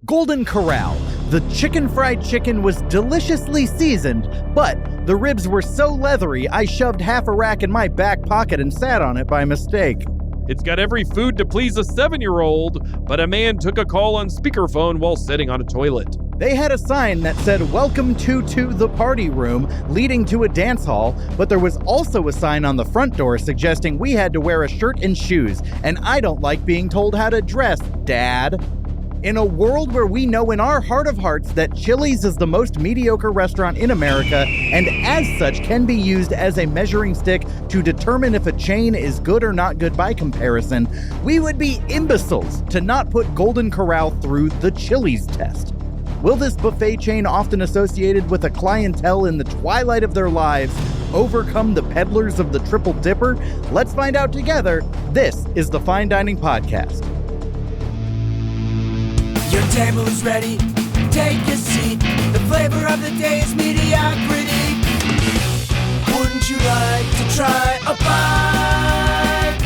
Golden Corral. The chicken fried chicken was deliciously seasoned, but the ribs were so leathery I shoved half a rack in my back pocket and sat on it by mistake. It's got every food to please a 7-year-old, but a man took a call on speakerphone while sitting on a toilet. They had a sign that said, "Welcome to the party room," leading to a dance hall, but there was also a sign on the front door suggesting we had to wear a shirt and shoes, and I don't like being told how to dress, Dad. In a world where we know in our heart of hearts that Chili's is the most mediocre restaurant in America, and as such can be used as a measuring stick to determine if a chain is good or not good by comparison, we would be imbeciles to not put Golden Corral through the Chili's test. Will this buffet chain, often associated with a clientele in the twilight of their lives, overcome the peddlers of the Triple Dipper? Let's find out together. This is the Fine Dining Podcast. Your table is ready, take your seat. The flavor of the day is mediocrity. Wouldn't you like to try a bite?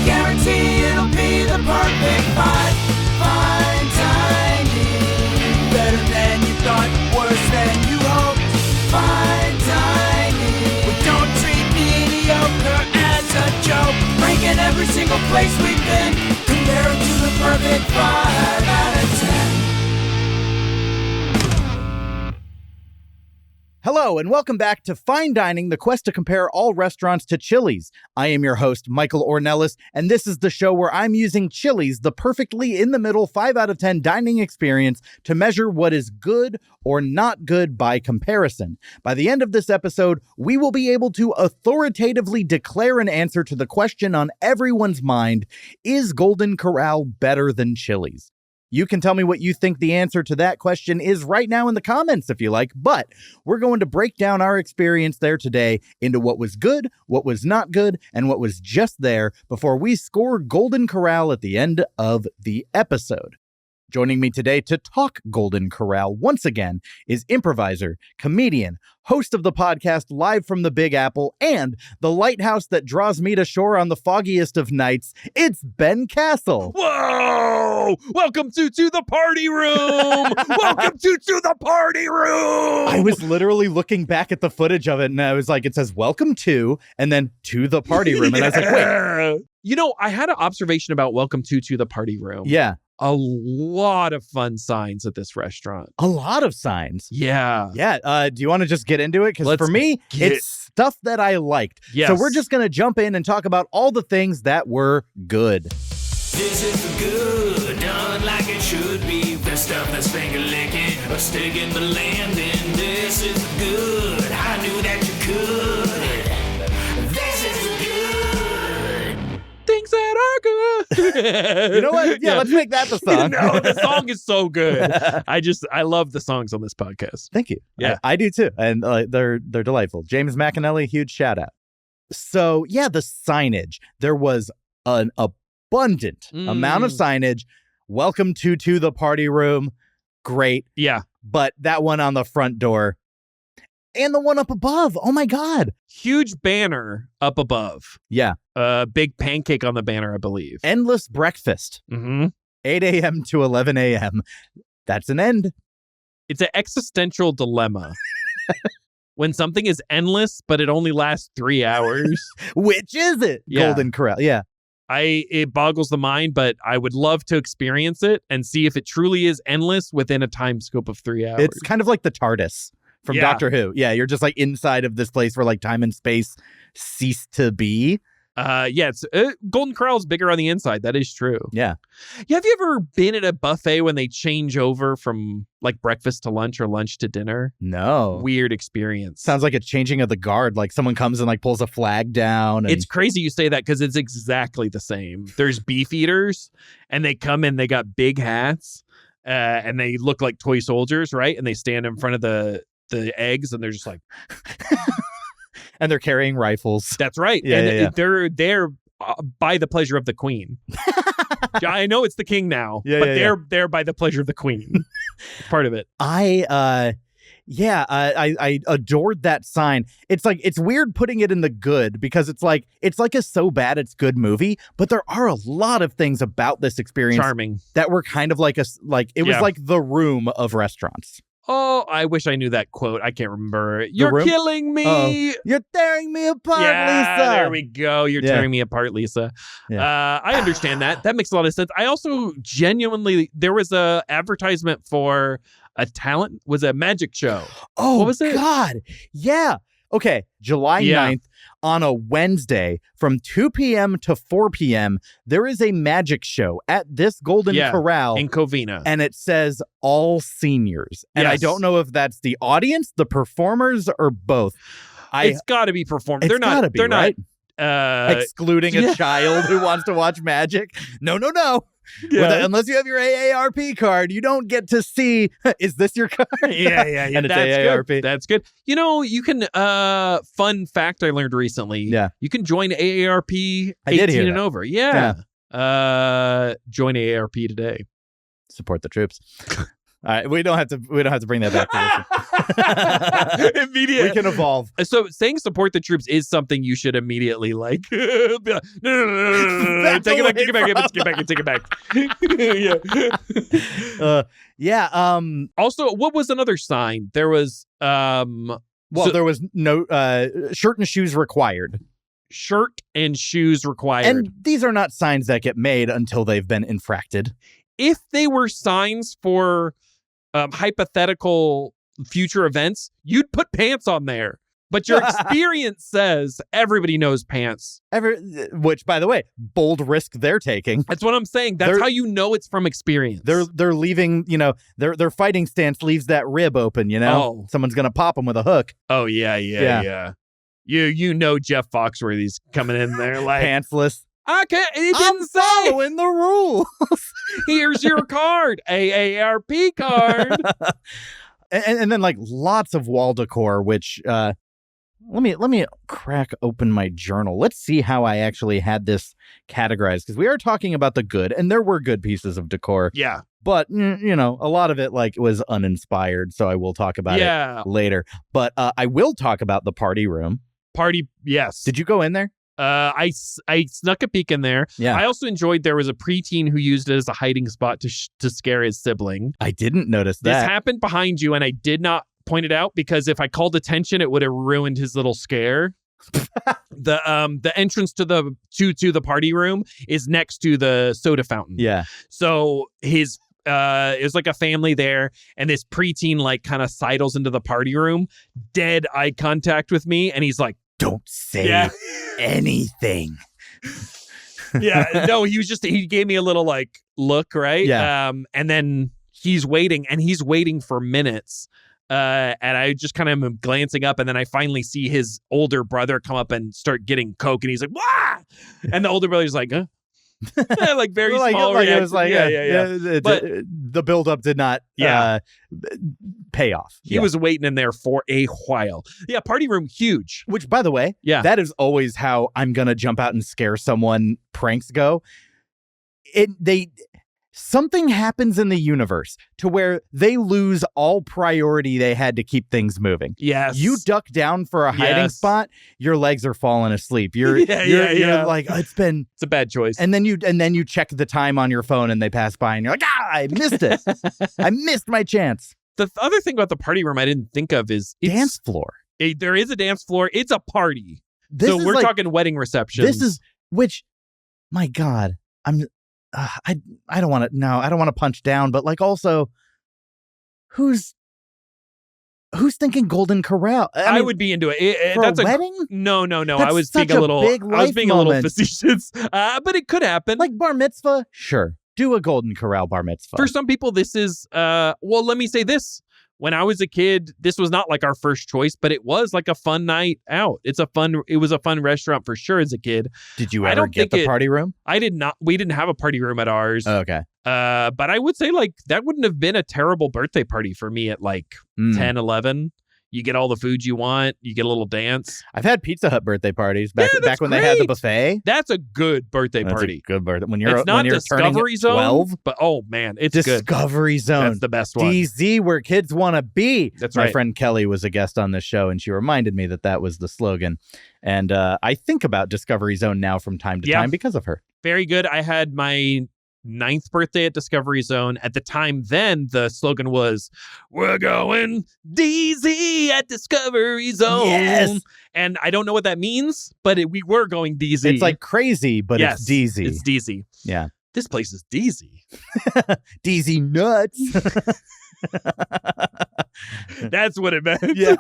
Guarantee it'll be the perfect bite. Fine dining, better than you thought, worse than you hoped. Fine dining, we don't treat mediocre as a joke. Ranking every single place we've been, compare it to the perfect 5 out of 10. Hello, and welcome back to Fine Dining, the quest to compare all restaurants to Chili's. I am your host, Michael Ornelas, and this is the show where I'm using Chili's, the perfectly in-the-middle 5 out of 10 dining experience, to measure what is good or not good by comparison. By the end of this episode, we will be able to authoritatively declare an answer to the question on everyone's mind: is Golden Corral better than Chili's? You can tell me what you think the answer to that question is right now in the comments if you like, but we're going to break down our experience there today into what was good, what was not good, and what was just there before we score Golden Corral at the end of the episode. Joining me today to talk Golden Corral once again is improviser, comedian, host of the podcast Live from the Big Apple, and the lighthouse that draws me to shore on the foggiest of nights. It's Ben Cassil. Whoa! Welcome to the party room! Welcome to the party room! I was literally looking back at the footage of it, and I was like, it says, "Welcome to," and then "to the party room." And I was like, wait. You know, I had an observation about welcome to the party room. Yeah. A lot of fun signs at this restaurant. A lot of signs. Yeah. Yeah. Do you want to just get into it? Because for me, it's stuff that I liked. Yes. So we're just going to jump in and talk about all the things that were good. This is the good, done like it should be. The stuff that's finger licking or sticking the landing. This is the good, I knew that you could. This is the good. Things that are good. You know what? Yeah, let's make that the song. No, the song is so good. I love the songs on this podcast. Thank you. Yeah. I do too. And they're delightful. James McAnally, huge shout out. So yeah, the signage. There was an abundant amount of signage. Welcome to the party room. Great. Yeah. But that one on the front door and the one up above. Oh my God. Huge banner up above. Yeah. Big pancake on the banner, I believe. Endless breakfast. 8 a.m. to 11 a.m. That's an end. It's an existential dilemma. When something is endless, but it only lasts 3 hours. Which is it? Yeah. Golden Corral. Yeah. It boggles the mind, but I would love to experience it and see if it truly is endless within a time scope of 3 hours. It's kind of like the TARDIS from Doctor Who. Yeah, you're just like inside of this place where like time and space cease to be. It's Golden Corral is bigger on the inside. That is true. Yeah. Have you ever been at a buffet when they change over from like breakfast to lunch or lunch to dinner? No. Weird experience. Sounds like a changing of the guard. Like someone comes and like pulls a flag down. And... It's crazy you say that because it's exactly the same. There's beef eaters and they come in, they got big hats and they look like toy soldiers, right? And they stand in front of the eggs and they're just like... And they're carrying rifles. That's right. Yeah. They're there by the pleasure of the queen. I know it's the king now, but they're there by the pleasure of the queen. Part of it. Yeah, I adored that sign. It's like, it's weird putting it in the good because it's like a so bad it's good movie, but there are a lot of things about this experience Charming. that were kind of like it was like The Room of restaurants. Oh, I wish I knew that quote. I can't remember. You're Room? killing me. Oh, you're tearing me apart, Lisa. There we go. You're tearing me apart, Lisa. Yeah. I understand that. That makes a lot of sense. I also genuinely, there was a advertisement for a magic show. Oh, what was it? God. Yeah. Okay. July 9th on a Wednesday from 2 p.m. to 4 p.m. There is a magic show at this Golden Corral in Covina. And it says all seniors. And I don't know if that's the audience, the performers, or both. It's got to be performers. They're not. They're right? not excluding a child who wants to watch magic. No. Yeah. Unless you have your AARP card, you don't get to see, is this your card? Yeah. And it's That's AARP. Good. That's good. You know, you can, fun fact I learned recently. Yeah. You can join AARP 18 and over. Yeah. Join AARP today. Support the troops. All right, we don't have to bring that back to this. Immediately. We can evolve. So saying support the troops is something you should immediately like. No. Take it back. Also, what was another sign? There was there was no shirt and shoes required. Shirt and shoes required. And these are not signs that get made until they've been infracted. If they were signs for hypothetical future events, you'd put pants on there. But your experience says everybody knows pants. Which, by the way, bold risk they're taking. That's what I'm saying. That's how you know it's from experience. They're leaving, their fighting stance leaves that rib open, Someone's going to pop them with a hook. Oh, yeah. You know Jeff Foxworthy's coming in there like... Pantsless. Okay, it didn't say. Following the rules. Here's your card, AARP card. and then like lots of wall decor, which let me crack open my journal. Let's see how I actually had this categorized, because we are talking about the good, and there were good pieces of decor. Yeah. But, a lot of it was uninspired, so I will talk about it later. But I will talk about the party room. Yes. Did you go in there? I snuck a peek in there. Yeah. I also enjoyed there was a preteen who used it as a hiding spot to scare his sibling. I didn't notice that. This happened behind you, and I did not point it out because if I called attention, it would have ruined his little scare. The entrance to the party room is next to the soda fountain. Yeah. So it was like a family there, and this preteen kind of sidles into the party room, dead eye contact with me, and he's like, "Don't say anything." No, he gave me a little look, right? Yeah. And then he's waiting for minutes. And I just kind of am glancing up, and then I finally see his older brother come up and start getting Coke, and he's like, "Wah!" And the older brother's like, "Huh?" Very small reaction. It was like, But the buildup did not pay off. He was waiting in there for a while. Yeah, party room, huge. Which, by the way, that is always how I'm gonna jump out and scare someone pranks go. Something happens in the universe to where they lose all priority they had to keep things moving. Yes. You duck down for a hiding spot, your legs are falling asleep. You're like, it's a bad choice. And then you check the time on your phone and they pass by and you're like, I missed it. I missed my chance. The other thing about the party room I didn't think of is dance floor. There is a dance floor. It's a party. We're talking wedding reception. My God, I don't want to punch down, but also who's thinking Golden Corral? I mean, would be into it. For that's a wedding? No. I was being a little facetious, but it could happen. Like bar mitzvah, sure. Do a Golden Corral bar mitzvah. For some people, this is let me say this. When I was a kid, this was not our first choice, but it was a fun night out. It was a fun restaurant for sure as a kid. Did you ever get the party room? I did not. We didn't have a party room at ours. Oh, okay. But I would say that wouldn't have been a terrible birthday party for me at 10, 11. You get all the food you want. You get a little dance. I've had Pizza Hut birthday parties back that's when they had the great. buffet. That's a good birthday That's party. a good birthday. When It's not Discovery turning Zone, 12, but oh man, it's good. Discovery Zone. That's the best one. DZ, where kids want to be. That's My right. friend Kelly was a guest on this show, and she reminded me that was the slogan. And I think about Discovery Zone now from time to time because of her. Very good. I had my 9th birthday at Discovery Zone. At the time then, the slogan was, "We're going DZ at Discovery Zone." Yes. And I don't know what that means, but we were going DZ. It's like crazy, but yes, it's DZ. It's DZ. Yeah. This place is DZ. DZ nuts. That's what it meant. Yeah.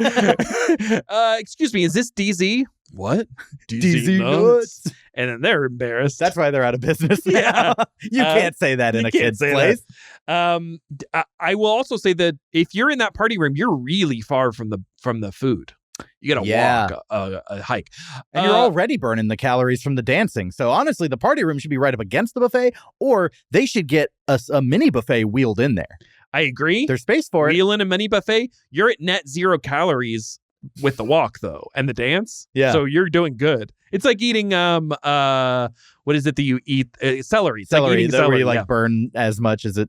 Excuse me, is this DZ? What? DZ nuts. And then they're embarrassed. That's why they're out of business now. Yeah. You can't say that in a kid's place. I will also say that if you're in that party room, you're really far from the food. You got to walk a hike. And you're already burning the calories from the dancing. So honestly, the party room should be right up against the buffet, or they should get a mini buffet wheeled in there. I agree. There's space for it. Wheel in a mini buffet. You're at net 0 calories with the walk though, and the dance. Yeah. So you're doing good. It's like eating what is it that you eat? Celery. It's Celery, like eating that celery. where you burn as much as it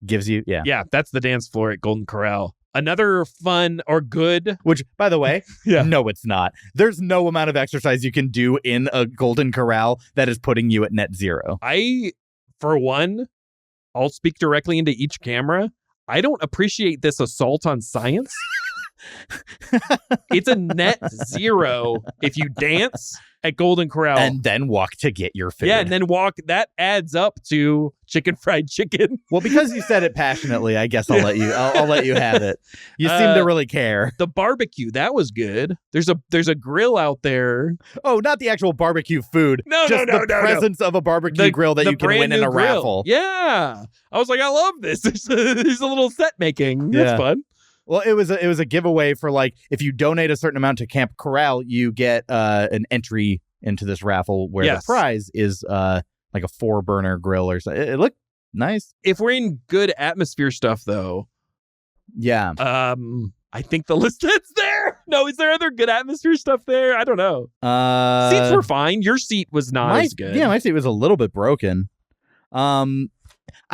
gives you. Yeah. Yeah, that's the dance floor at Golden Corral. Another fun or good. Which, by the way, Yeah. no, it's not. There's no amount of exercise you can do in a Golden Corral that is putting you at net 0. For one, I'll speak directly into each camera. I don't appreciate this assault on science. It's a net 0 if you dance at Golden Corral And then walk to get your food. Yeah, and then walk. That adds up to fried chicken. Well, because you said it passionately, I guess I'll let you. I'll let you have it. You seem to really care. The barbecue, that was good. There's a grill out there. Oh, not the actual barbecue food. No, just no, the no, presence of a barbecue grill that the you can win brand in new a grill. raffle. Yeah, I was like, I love this. There's a little set making. That's Yeah. fun. Well, it was a giveaway for, like, if you donate a certain amount to Camp Corral, you get an entry into this raffle where the prize is like a 4-burner grill or something. It looked nice. If we're in good atmosphere stuff, though, yeah. I think the list ends there. No, is there other good atmosphere stuff there? I don't know. Seats were fine. Your seat was not as good. Yeah, my seat was a little bit broken. I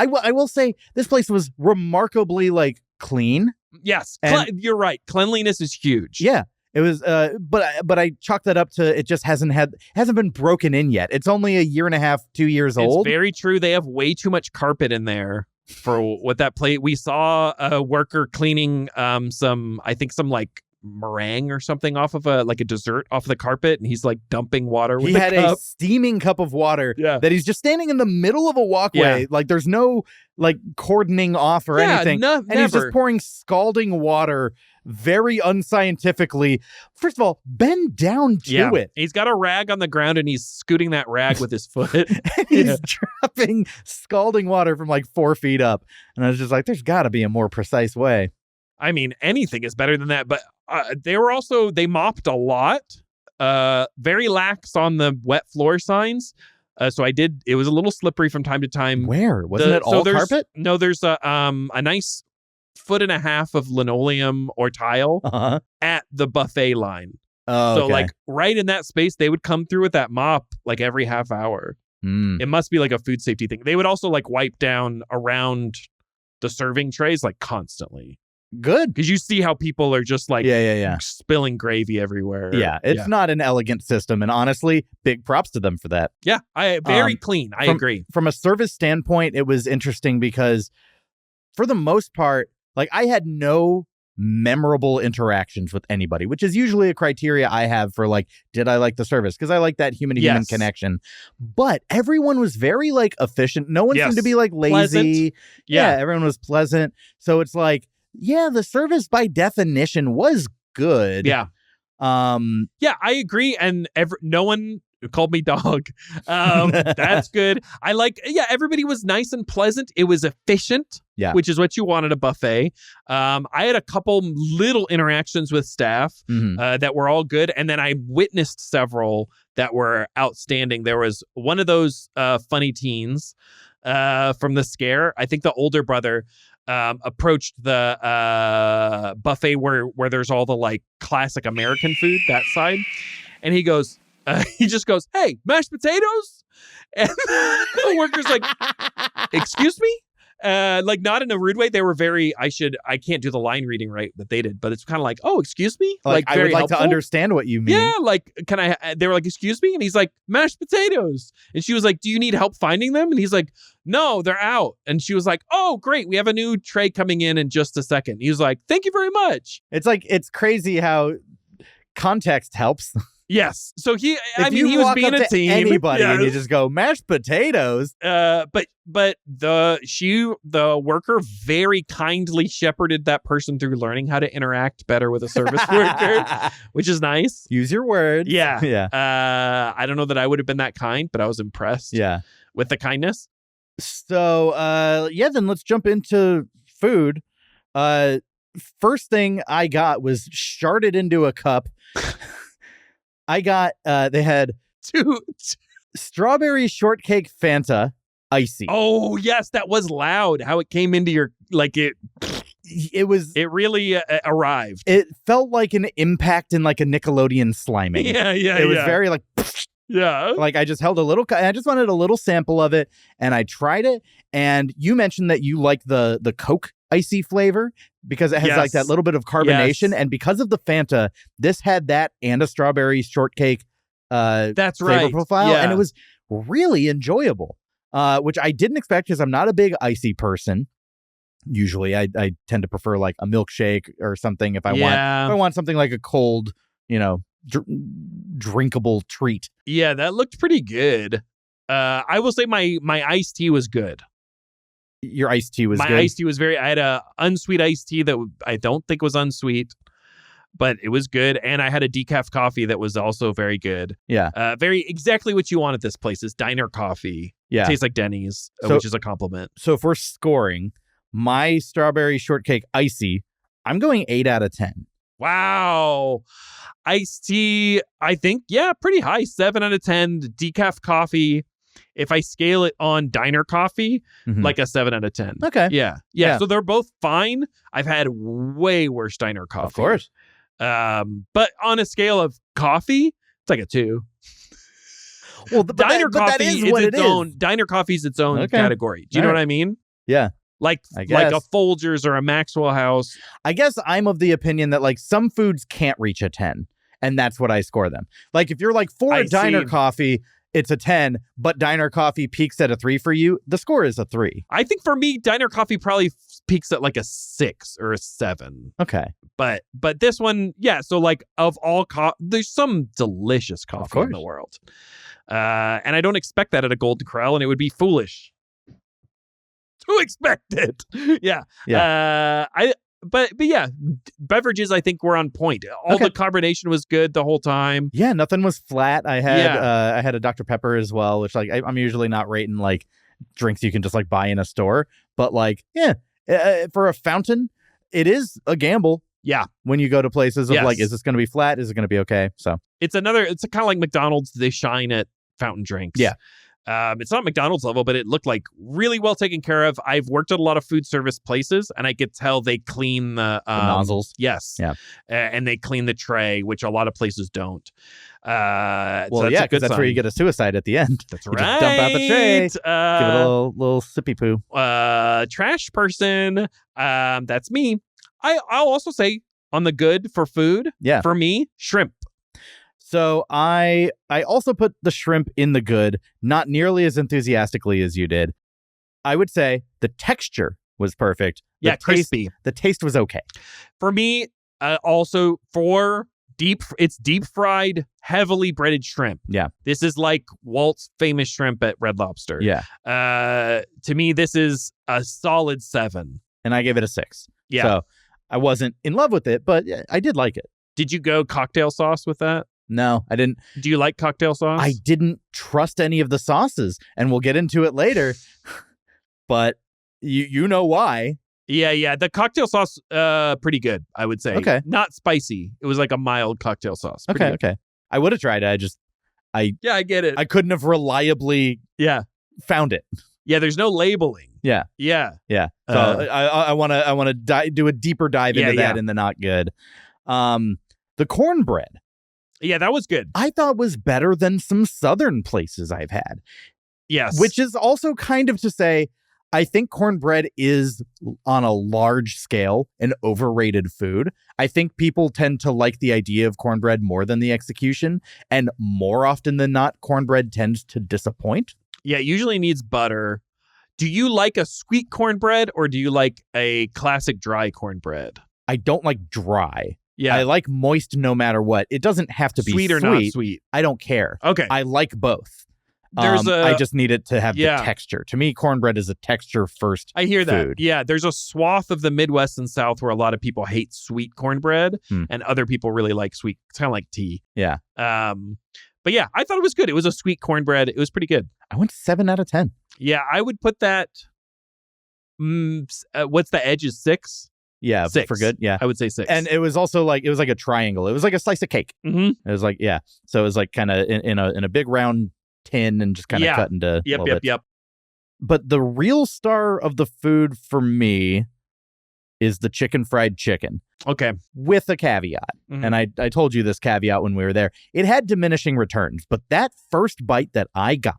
will say this place was remarkably, like, clean. Yes, And- you're right. Cleanliness is huge. Yeah. It was, but I chalked that up to it just hasn't been broken in yet. It's only 1.5, 2 years old. It's very true. They have way too much carpet in there for what that plate. We saw a worker cleaning some like meringue or something off of a dessert off of the carpet, and he's like dumping water with He the had cup. a steaming cup of water Yeah. that he's just standing in the middle of a walkway. Yeah. Like there's no like cordoning off or anything. No, and he's just pouring scalding water very unscientifically. First of all, bend down to it. He's got a rag on the ground and he's scooting that rag with his foot. And he's dropping scalding water from like 4 feet up. And I was just like, there's got to be a more precise way. I mean, anything is better than that. But they mopped a lot. Very lax on the wet floor signs. So it was a little slippery from time to time. Where? Wasn't it all carpet? No, there's a nice 1.5 feet of linoleum or tile at the buffet line. Oh, so okay. like right in that space, they would come through with that mop like every half hour. It must be like a food safety thing. They would also like wipe down around the serving trays like constantly. Good. Because you see how people are just like spilling gravy everywhere. Yeah, it's not an elegant system. And honestly, big props to them for that. Yeah, very clean. I agree. From a service standpoint, it was interesting because for the most part, like I had no memorable interactions with anybody, which is usually a criteria I have for like, did I like the service? Because I like that human-to-human connection. But everyone was very like efficient. No one seemed to be like lazy. Pleasant. Yeah, everyone was pleasant. So it's like, yeah, the service by definition was good. Yeah. Yeah, I agree. And no one called me dog. That's good. Everybody was nice and pleasant. It was efficient, which is what you want at a buffet. I had a couple little interactions with staff that were all good. And then I witnessed several that were outstanding. There was one of those funny teens from the scare. I think the older brother approached the buffet where there's all the like classic American food, that side, and he just goes, "Hey, mashed potatoes," and the worker's like, "Excuse me." Like not in a rude way. They were very. I can't do the line reading right that they did, but it's kind of like, "Oh, excuse me." Like I very would like helpful. to understand what you mean. Yeah, like can I? They were like, "Excuse me," and he's like, "Mashed potatoes," and she was like, "Do you need help finding them?" And he's like, "No, they're out." And she was like, "Oh, great, we have a new tray coming in just a second." He was like, "Thank you very much." It's crazy how context helps. Yes. So he If you was walk being up a to team. anybody and you Yes. just go mashed potatoes. But the worker very kindly shepherded that person through learning how to interact better with a service worker, which is nice. Use your words. Yeah. Yeah. I don't know that I would have been that kind, but I was impressed. Yeah. With the kindness. So then let's jump into food. First thing I got was sharded into a cup. I got they had Two. strawberry shortcake Fanta ICEE. Oh yes, that was loud. How it came into your It really arrived. It felt like an impact in like a Nickelodeon sliming. Yeah. It was very like yeah. like I just held I just wanted a little sample of it and I tried it. And you mentioned that you like the Coke ICEE flavor because it has like that little bit of carbonation. Yes. And because of the Fanta, this had that and a strawberry shortcake That's flavor right. profile. Yeah. And it was really enjoyable, which I didn't expect because I'm not a big ICEE person. Usually I tend to prefer like a milkshake or something if I want something like a cold, drinkable treat. Yeah, that looked pretty good. I will say my iced tea was good. Your iced tea was my good. iced tea was I had a unsweet iced tea that I don't think was unsweet, but it was good. And I had a decaf coffee that was also very good. Yeah. Very exactly what you want at this place is diner coffee. Yeah. Tastes like Denny's, So- which is a compliment. So if we're scoring my strawberry shortcake ICEE, I'm going 8 out of 10. Wow. Iced tea, I think, pretty high. 7 out of 10. Decaf coffee, if I scale it on diner coffee, Mhm. like a 7 out of 10. Okay. Yeah. So they're both fine. I've had way worse diner coffee. Of course. But on a scale of coffee, it's like a 2. Well, Diner but coffee that is is what its it own. is. Diner coffee is its own Okay. category. Do you know All what right. I mean? Yeah. Like I a guess. Folgers or a Maxwell House. I guess I'm of the opinion that like some foods can't reach a 10, and that's what I score them. Like if you're like for I a diner see. coffee, it's a 10, but diner coffee peaks at a 3 for you, the score is a 3. I think for me, diner coffee probably peaks at like a 6 or a 7. Okay. But this one, so like of all there's some delicious coffee in the course. world. And I don't expect that at a Golden Corral, and it would be foolish to expect it. Yeah. But yeah, beverages I think were on point. All the carbonation was good the whole time. Yeah, nothing was flat. I had a Dr. Pepper as well, which like I'm usually not rating like drinks you can just like buy in a store, but like for a fountain, it is a gamble. Yeah. When you go to places of Yes. like, is this going to be flat? Is it going to be okay? So It's kind of like McDonald's. They shine at fountain drinks. Yeah. It's not McDonald's level, but it looked like really well taken care of. I've worked at a lot of food service places, and I could tell they clean the nozzles. Yes. Yeah. And they clean the tray, which a lot of places don't. well, so yeah, because that's where you get a suicide at the end. That's You right. just dump out the tray. Give it a little sippy poo. Trash person. That's me. I'll also say on the good for food. Yeah. For me, shrimp. So I also put the shrimp in the good, not nearly as enthusiastically as you did. I would say the texture was perfect. The taste, crispy. The taste was okay. For me, also for it's deep fried, heavily breaded shrimp. Yeah. This is like Walt's famous shrimp at Red Lobster. Yeah. To me, this is a solid 7. And I gave it a 6. Yeah. So I wasn't in love with it, but I did like it. Did you go cocktail sauce with that? No, I didn't. Do you like cocktail sauce? I didn't trust any of the sauces, and we'll get into it later. But you know why. Yeah. The cocktail sauce, pretty good, I would say. Okay. Not spicy. It was like a mild cocktail sauce. Pretty good. Okay. I would have tried it. Yeah, I get it. I couldn't have reliably Yeah. found it. Yeah, there's no labeling. Yeah. Yeah. Yeah. So I want to do a deeper dive into that in the not good. The cornbread. Yeah, that was good. I thought was better than some southern places I've had. Yes. Which is also kind of to say, I think cornbread is on a large scale an overrated food. I think people tend to like the idea of cornbread more than the execution. And more often than not, cornbread tends to disappoint. Yeah, it usually needs butter. Do you like a sweet cornbread or do you like a classic dry cornbread? I don't like dry. Yeah. I like moist no matter what. It doesn't have to be sweet or not sweet. I don't care. Okay. I like both. I just need it to have the texture. To me, cornbread is a texture first I hear that. food. Yeah, there's a swath of the Midwest and South where a lot of people hate sweet cornbread and other people really like sweet. It's kind of like tea. Yeah. But yeah, I thought it was good. It was a sweet cornbread. It was pretty good. I went 7 out of 10. Yeah, I would put that. What's the edge is 6? Yeah, 6. for good. Yeah, I would say 6. And it was also like a triangle. It was like a slice of cake. Mm-hmm. It was like So it was like kind of in a big round tin and just kind of cut into. Yep. But the real star of the food for me is the fried chicken. Okay. With a caveat. Mm-hmm. And I told you this caveat when we were there. It had diminishing returns, but that first bite that I got,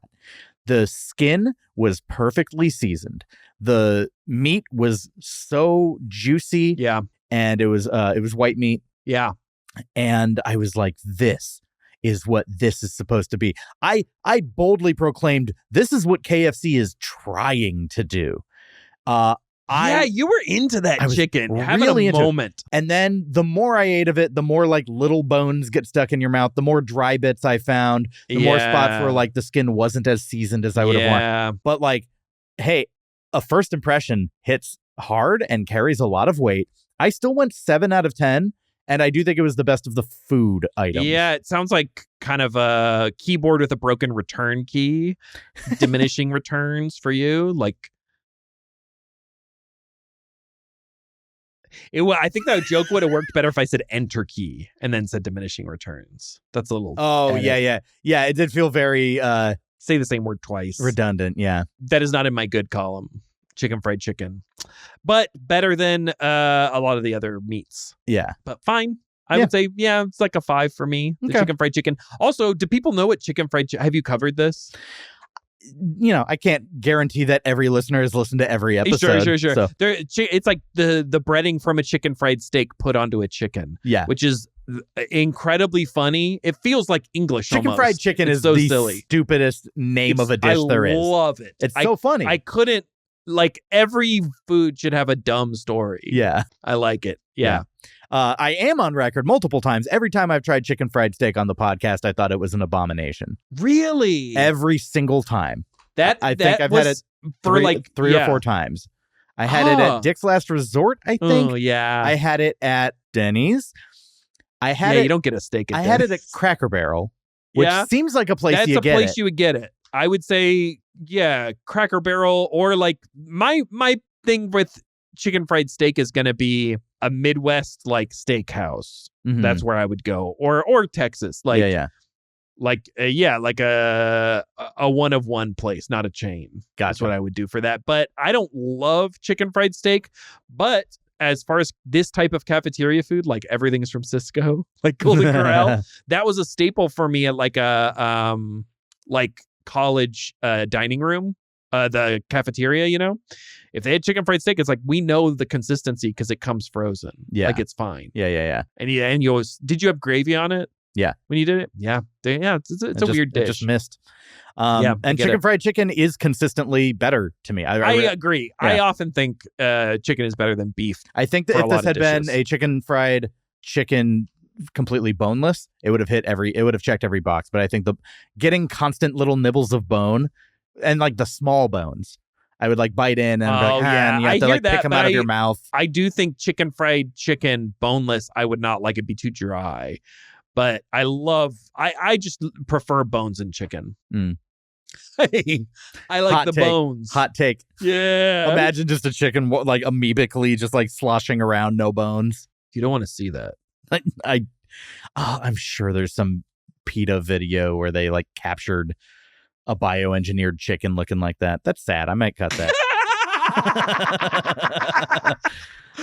the skin was perfectly seasoned. The meat was so juicy. Yeah. And it was white meat. Yeah. And I was like, this is what this is supposed to be. I boldly proclaimed, this is what KFC is trying to do. You were into that chicken. Having really a moment. And then the more I ate of it, the more like little bones get stuck in your mouth, the more dry bits I found, the more spots where like the skin wasn't as seasoned as I would have wanted. But like, hey, a first impression hits hard and carries a lot of weight. I still went 7 out of 10. And I do think it was the best of the food items. Yeah, it sounds like kind of a keyboard with a broken return key, diminishing returns for you. Like, I think that joke would have worked better if I said enter key and then said diminishing returns. That's a little. Oh, edit. Yeah. It did feel very. Say the same word twice. Redundant. Yeah. That is not in my good column. Fried chicken, but better than a lot of the other meats. Yeah, but fine. I would say, it's like a 5 for me. The fried chicken. Also, do people know what have you covered this? You know, I can't guarantee that every listener has listened to every episode. Sure. So. It's like the breading from a chicken fried steak put onto a chicken. Yeah, which is incredibly funny. It feels like English. Chicken almost. Fried chicken is so the silly. Stupidest name of a dish there is. I love it. It's so funny. I couldn't. Like every food should have a dumb story. Yeah. I like it. Yeah. I am on record multiple times. Every time I've tried chicken fried steak on the podcast, I thought it was an abomination. Really? Every single time. I think I've had it for three or 4 times. I had it at Dick's Last Resort, I think. Oh, yeah. I had it at Denny's. I had you don't get a steak at I Denny's. had it at Cracker Barrel, which seems like a place you get it. That's a place you would get it. I would say, Cracker Barrel, or like my thing with chicken fried steak is going to be a Midwest like steakhouse. Mm-hmm. That's where I would go, or Texas, like like a one of one place, not a chain. Gotcha. That's what I would do for that. But I don't love chicken fried steak. But as far as this type of cafeteria food, like everything's from Cisco, like Golden Corral, that was a staple for me at like a college dining room, the cafeteria. You know, if they had chicken fried steak, it's like we know the consistency because it comes frozen. Yeah, like it's fine. Yeah. And you always, did you have gravy on it? Yeah, when you did it. Yeah. It's a weird dish. I just missed. And chicken fried chicken is consistently better to me. I agree. Yeah. I often think chicken is better than beef. I think that if this had been a chicken fried chicken completely boneless, it would have checked every box. But I think getting constant little nibbles of bone and like the small bones, I would like bite in and and you have to like pick them out of your mouth. I do think chicken fried chicken boneless, I would not like it be too dry. But I just prefer bones in chicken. Mm. I like the bones. Hot take. Yeah. Imagine just a chicken like amebically just like sloshing around, no bones. You don't want to see that. I'm sure there's some PETA video where they like captured a bioengineered chicken looking like that. That's sad. I might cut that.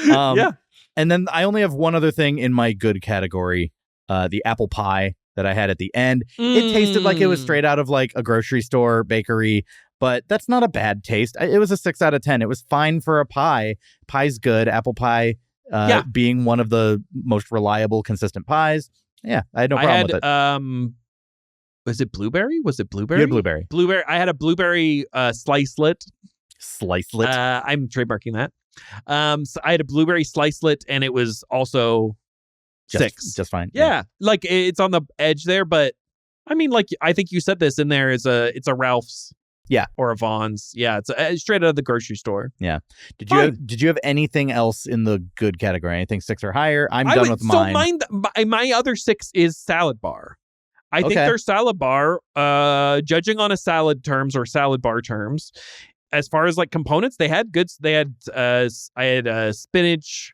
Yeah. And then I only have one other thing in my good category, the apple pie that I had at the end. It tasted like it was straight out of like a grocery store, bakery, but that's not a bad taste. It was a 6 out of 10. It was fine for a pie. Pie's good. Apple pie being one of the most reliable, consistent pies. Yeah, I had no problem with it. Was it blueberry? You had blueberry. Blueberry. I had a blueberry slicelet. Slicelet. I'm trademarking that. So I had a blueberry slicelet, and it was also 6. Just fine. Yeah, like it's on the edge there, but I mean, like I think you said this in there it's a Ralph's. Yeah. Or a Vaughn's. Yeah, it's straight out of the grocery store. Yeah. Did you have anything else in the good category? Anything 6 or higher? I'm done with mine. So my other 6 is salad bar. I think their salad bar, judging on a salad terms or salad bar terms, as far as like components, they had goods. They had I had spinach,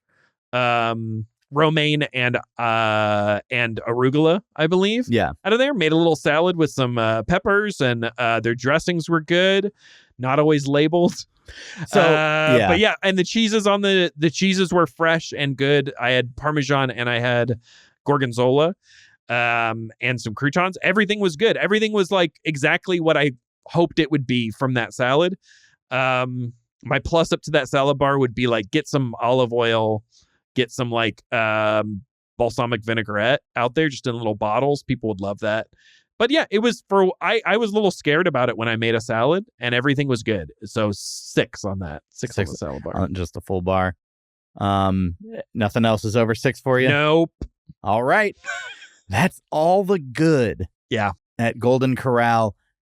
romaine, and arugula, I believe. Yeah. Out of there, made a little salad with some peppers, and their dressings were good, not always labeled. So but yeah, and the cheeses on the cheeses were fresh and good. I had Parmesan and I had Gorgonzola. And some croutons. Everything was good. Everything was like exactly what I hoped it would be from that salad. My plus up to that salad bar would be like get some olive oil, get some like balsamic vinaigrette out there just in little bottles. People would love that. But yeah, it was I was a little scared about it when I made a salad, and everything was good. So 6 on that. 6 on the salad bar. Just a full bar. Nothing else is over 6 for you? Nope. All right. That's all the good. Yeah. At Golden Corral.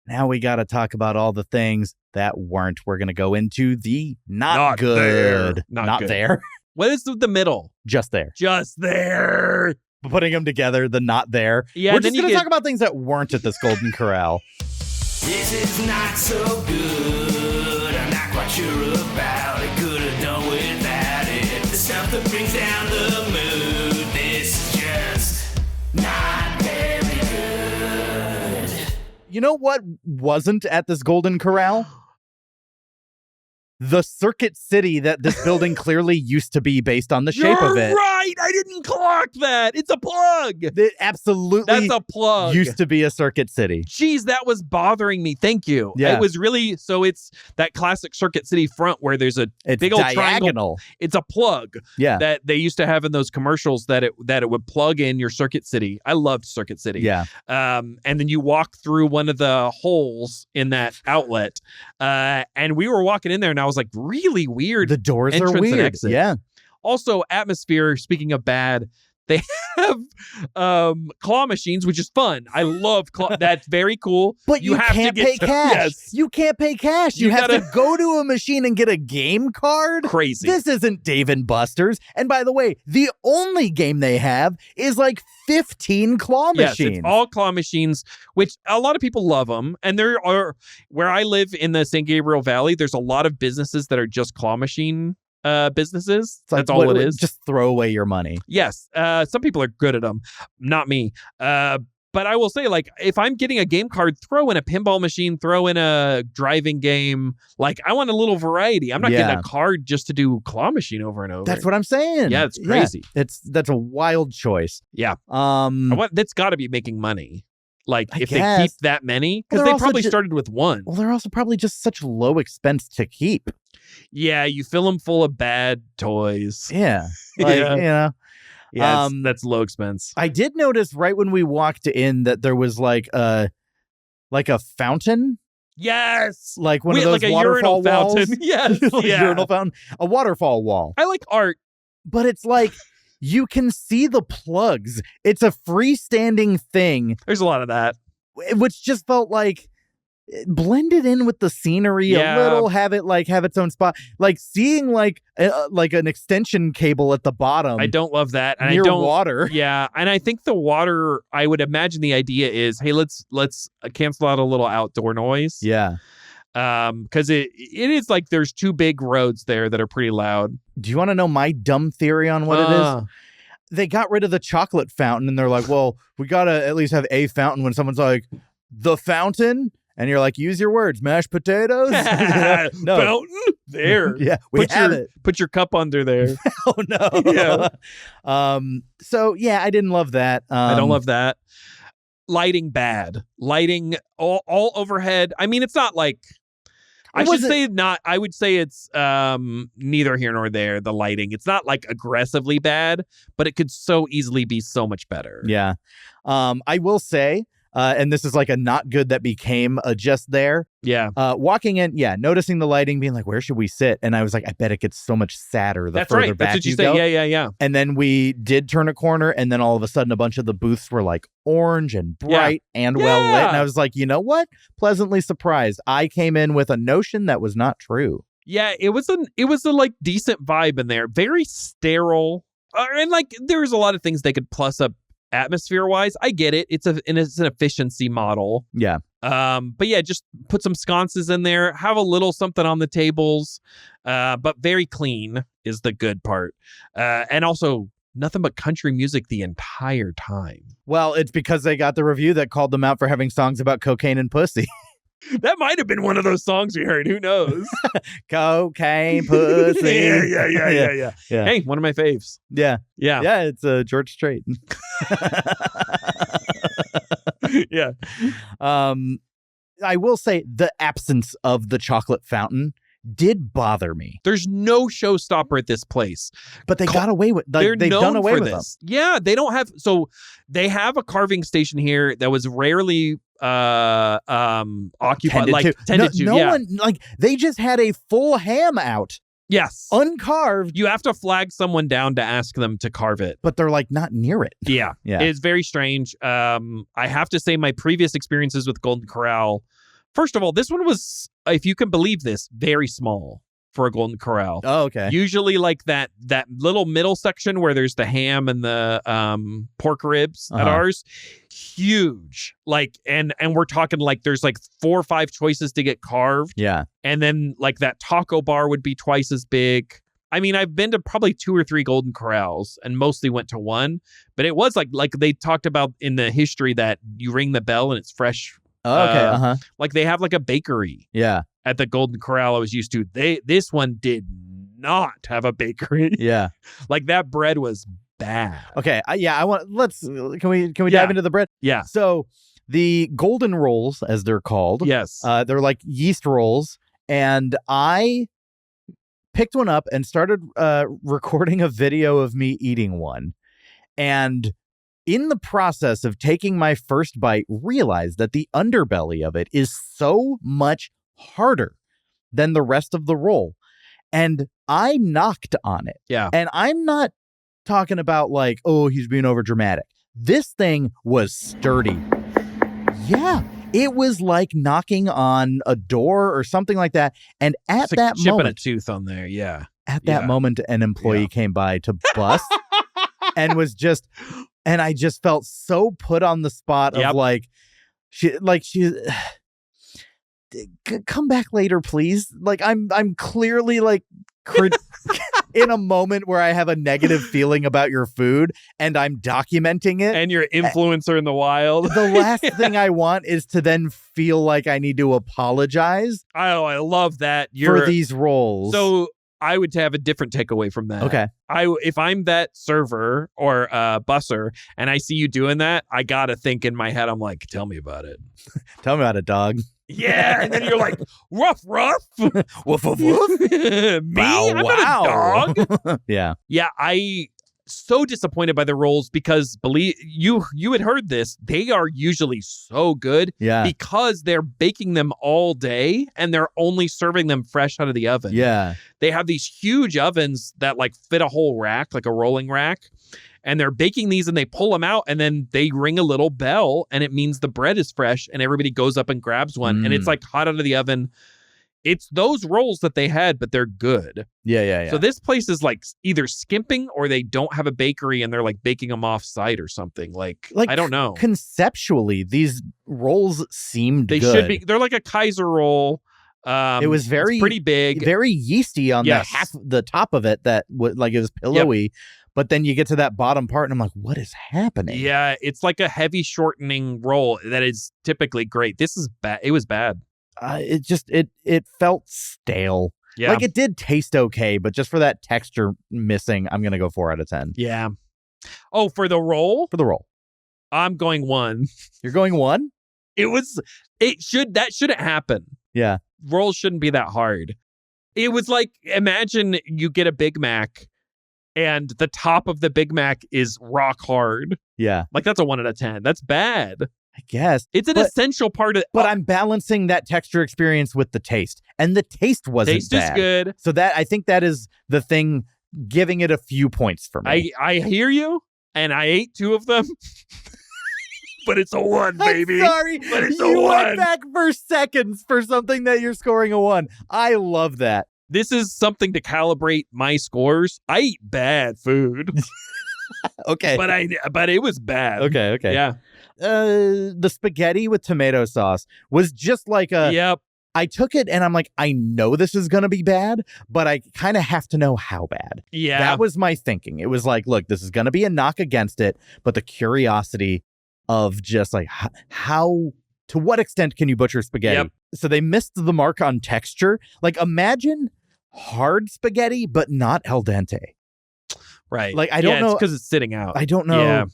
Now we got to talk about all the things that weren't. We're going to go into the not good. There. Not good. there. What is the middle? Just there. Just there. Putting them together, the not there. Yeah, we're just going to talk about things that weren't at this Golden Corral. This is not so good. I'm not quite sure about it. Could have done without it. The stuff that brings down the mood. This is just not very good. You know what wasn't at this Golden Corral? The Circuit City that this building clearly used to be based on the shape of it. You're right. I didn't clock that. It's a plug. It absolutely That's a plug. used to be a Circuit City. Jeez, that was bothering me. Thank you. Yeah. It was really, so it's that classic Circuit City front where there's a big old triangle. It's a plug that they used to have in those commercials that it would plug in your Circuit City. I loved Circuit City. Yeah. And then you walk through one of the holes in that outlet. And we were walking in there and I was like, really weird. The doors are entrance and weird. exit. Yeah. Also, atmosphere, speaking of bad, they have claw machines, which is fun. I love claw. That's very cool. But you have can't to pay cash. Yes. You can't pay cash. You have to go to a machine and get a game card. Crazy. This isn't Dave & Buster's. And by the way, the only game they have is like 15 claw machines. Yes, it's all claw machines, which a lot of people love them. And there are, where I live in the San Gabriel Valley, there's a lot of businesses that are just claw machine businesses. That's all it is. Just throw away your money. Yes. Some people are good at them. Not me. But I will say, like, if I'm getting a game card, throw in a pinball machine, throw in a driving game. Like, I want a little variety. I'm not getting a card just to do claw machine over and over. That's what I'm saying. Yeah, it's crazy. Yeah, that's a wild choice. Yeah. That's got to be making money. Like, if they keep that many, because they probably started with one. Well, they're also probably just such low expense to keep. Yeah, you fill them full of bad toys. Yeah. Like, you know. Yeah, that's low expense. I did notice right when we walked in that there was like a fountain. Yes. Like one of those like a waterfall urinal walls. Fountain. Yes. Like urinal fountain. A waterfall wall. I like art. But it's like you can see the plugs. It's a freestanding thing. There's a lot of that. Which just felt like blended in with the scenery a little, have its own spot. Like seeing like an extension cable at the bottom. I don't love that. And near I don't water. Yeah, and I think the water, I would imagine the idea is, hey, let's cancel out a little outdoor noise. Yeah. Because it is like there's 2 big roads there that are pretty loud. Do you want to know my dumb theory on what it is? They got rid of the chocolate fountain and they're like, well, we got to at least have a fountain when someone's like, the fountain? And you're like, use your words, mashed potatoes? No. Fountain? There. Yeah, we have it. Put your cup under there. Oh, no. Yeah. So, yeah, I didn't love that. I don't love that. Lighting bad. Lighting all overhead. I mean, it's not like... I would say it's neither here nor there, the lighting. It's not like aggressively bad, but it could so easily be so much better. Yeah. I will say, and this is like a not good that became a just there. Yeah. Walking in, noticing the lighting, being like, where should we sit? And I was like, I bet it gets so much sadder the further back That's what you go. say. Yeah. And then we did turn a corner, and then all of a sudden a bunch of the booths were like orange and bright and well lit. And I was like, you know what? Pleasantly surprised. I came in with a notion that was not true. Yeah, it was a like decent vibe in there. Very sterile. And like there's a lot of things they could plus up atmosphere wise. I get it. It's an efficiency model. Yeah. But yeah, just put some sconces in there, have a little something on the tables, but very clean is the good part. And also nothing but country music the entire time. Well, it's because they got the review that called them out for having songs about cocaine and pussy. That might have been one of those songs we heard. Who knows? Cocaine, pussy. Yeah. Hey, one of my faves. Yeah. It's George Strait. Yeah. I will say the absence of the chocolate fountain did bother me. There's no showstopper at this place. But they got away with they've done away with this. Yeah, they don't have they have a carving station here that was rarely occupied, tended to. No one, like, they just had a full ham out. Yes. Uncarved. You have to flag someone down to ask them to carve it. But they're like not near it. Yeah. It's very strange. I have to say my previous experiences with Golden Corral, first of all, this one was, if you can believe this, very small for a Golden Corral. Oh, okay. Usually like that little middle section where there's the ham and the pork ribs at ours, huge. Like, and we're talking like there's like 4 or 5 choices to get carved. Yeah. And then like that taco bar would be twice as big. I mean, I've been to probably 2 or 3 Golden Corrals and mostly went to one, but it was like they talked about in the history that you ring the bell and it's fresh. Oh, okay. Like they have like a bakery. Yeah. At the Golden Corral I was used to. This one did not have a bakery. Yeah. Like that bread was bad. Okay. Can we dive into the bread? Yeah. So the golden rolls, as they're called. Yes. They're like yeast rolls. And I picked one up and started recording a video of me eating one. And in the process of taking my first bite, realized that the underbelly of it is so much harder than the rest of the roll. And I knocked on it. Yeah. And I'm not talking about like, oh, he's being over dramatic. This thing was sturdy. Yeah. It was like knocking on a door or something like that. And at it's like that chipping moment, a tooth on there. Yeah. At that moment, an employee came by to bust and was just, and I just felt so put on the spot of like, she come back later, please. Like I'm clearly like in a moment where I have a negative feeling about your food and I'm documenting it. And you're influencer in the wild. The last thing I want is to then feel like I need to apologize. Oh, I love that. For these roles. So I would have a different takeaway from that. Okay. If I'm that server or busser and I see you doing that, I got to think in my head, I'm like, tell me about it. Tell me about it, dog. Yeah. And then you're like, ruff. Woof, woof, woof. Me? I'm not a dog. Yeah. Yeah. So disappointed by the rolls because believe you had heard this, they are usually so good because they're baking them all day and they're only serving them fresh out of the oven. Yeah. They have these huge ovens that like fit a whole rack, like a rolling rack, and they're baking these and they pull them out and then they ring a little bell and it means the bread is fresh and everybody goes up and grabs one and it's like hot out of the oven. It's those rolls that they had, but they're good. Yeah. So this place is like either skimping or they don't have a bakery and they're like baking them off site or something. Like I don't know. Conceptually, these rolls seemed they good. should be. They're like a Kaiser roll. It was pretty big, very yeasty on the top of it. That was like it was pillowy, But then you get to that bottom part and I'm like, what is happening? Yeah, it's like a heavy shortening roll that is typically great. This is bad. It was bad. It felt stale. Yeah. Like it did taste okay, but just for that texture missing, I'm going to go 4 out of 10. Yeah. Oh, for the roll? For the roll. I'm going 1. You're going 1? That shouldn't happen. Yeah. Rolls shouldn't be that hard. It was like, imagine you get a Big Mac and the top of the Big Mac is rock hard. Yeah. Like that's a 1 out of 10. That's bad. I guess. It's an essential part of But I'm balancing that texture experience with the taste. And the taste wasn't taste bad. is good. So I think that is the thing giving it a few points for me. I hear you, and I ate 2 of them. But it's a 1, baby. I'm sorry. But it's you a 1. went back for seconds for something that you're scoring a 1. I love that. This is something to calibrate my scores. I eat bad food. Okay. But it was bad. Okay. Yeah. The spaghetti with tomato sauce was just like Yep. I took it and I'm like, I know this is going to be bad, but I kind of have to know how bad. Yeah. That was my thinking. It was like, look, this is going to be a knock against it, but the curiosity of just like how, to what extent can you butcher spaghetti? Yep. So they missed the mark on texture. Like imagine hard spaghetti, but not al dente. Right. Like, I don't know. because it's sitting out. I don't know. Yeah.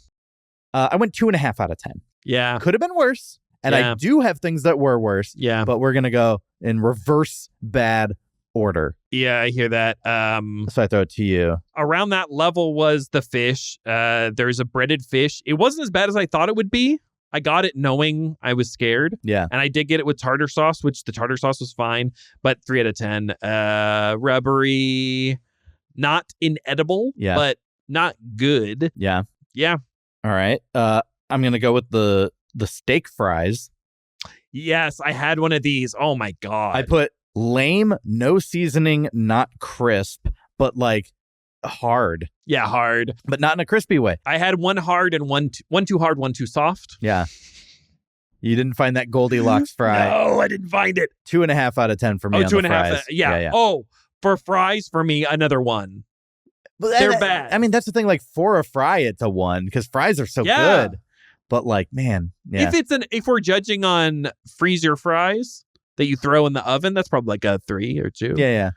I went 2.5 out of 10. Yeah. Could have been worse. And I Yeah. do have things that were worse. Yeah. But we're going to go in reverse bad order. Yeah, I hear that. So I throw it to you. Around that level was the fish. There's a breaded fish. It wasn't as bad as I thought it would be. I got it knowing I was scared. Yeah. And I did get it with tartar sauce, which the tartar sauce was fine, but 3 out of 10. Rubbery, not inedible, Yeah. but not good. Yeah. Yeah. All right. I'm going to go with the steak fries. Yes, I had one of these. Oh my God. I put lame, no seasoning, not crisp, but like hard, Yeah, hard. but not in a crispy way. I had one hard and one too hard, one too soft. Yeah. You didn't find that Goldilocks fry. No, I didn't find it. 2.5 out of 10 for me. Oh, on 2.5. the fries. Yeah. Oh, for fries, for me, another 1. But They're bad. I mean, that's the thing. Like for a fry, it's a 1 because fries are so Yeah. good. But like, man, yeah. If we're judging on freezer fries that you throw in the oven, that's probably like a 3 or 2. Yeah.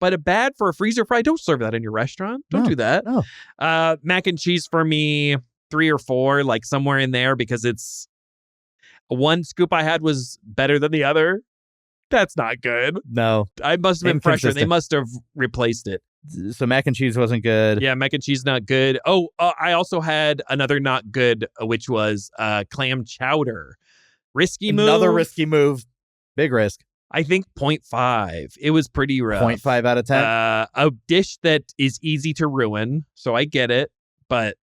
But a bad for a freezer fry, don't serve that in your restaurant. Don't No, do that. no. Mac and cheese for me, 3 or 4, like somewhere in there, because it's one scoop I had was better than the other. That's not good. No. I must have been fresher. They Inconsistent. must have replaced it. So mac and cheese wasn't good. Yeah, mac and cheese not good. Oh, I also had another not good, which was clam chowder. Risky move. Another risky move. Big risk. I think 0.5. It was pretty rough. 0.5 out of 10. A dish that is easy to ruin, so I get it, but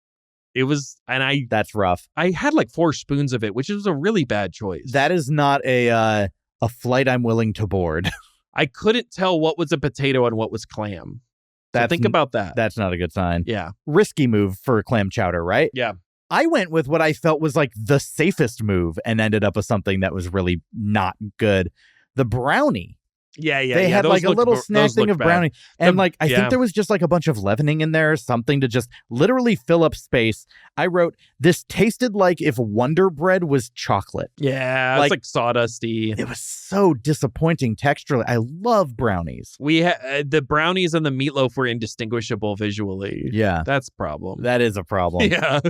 it was, and That's rough. I had like 4 spoons of it, which was a really bad choice. That is not a flight I'm willing to board. I couldn't tell what was a potato and what was clam. So think about that. That's not a good sign. Yeah. Risky move for clam chowder, right? Yeah. I went with what I felt was like the safest move and ended up with something that was really not good. The brownie. Yeah. They had Those like a looked- little those snack thing looked of bad. brownie. And like, I yeah. think there was just like a bunch of leavening in there, something to just literally fill up space. I wrote, this tasted like if Wonder Bread was chocolate. Yeah, Like- it's like sawdusty. It was so disappointing texturally. I love brownies. The brownies and the meatloaf were indistinguishable visually. Yeah, That's a problem. that is a problem. Yeah.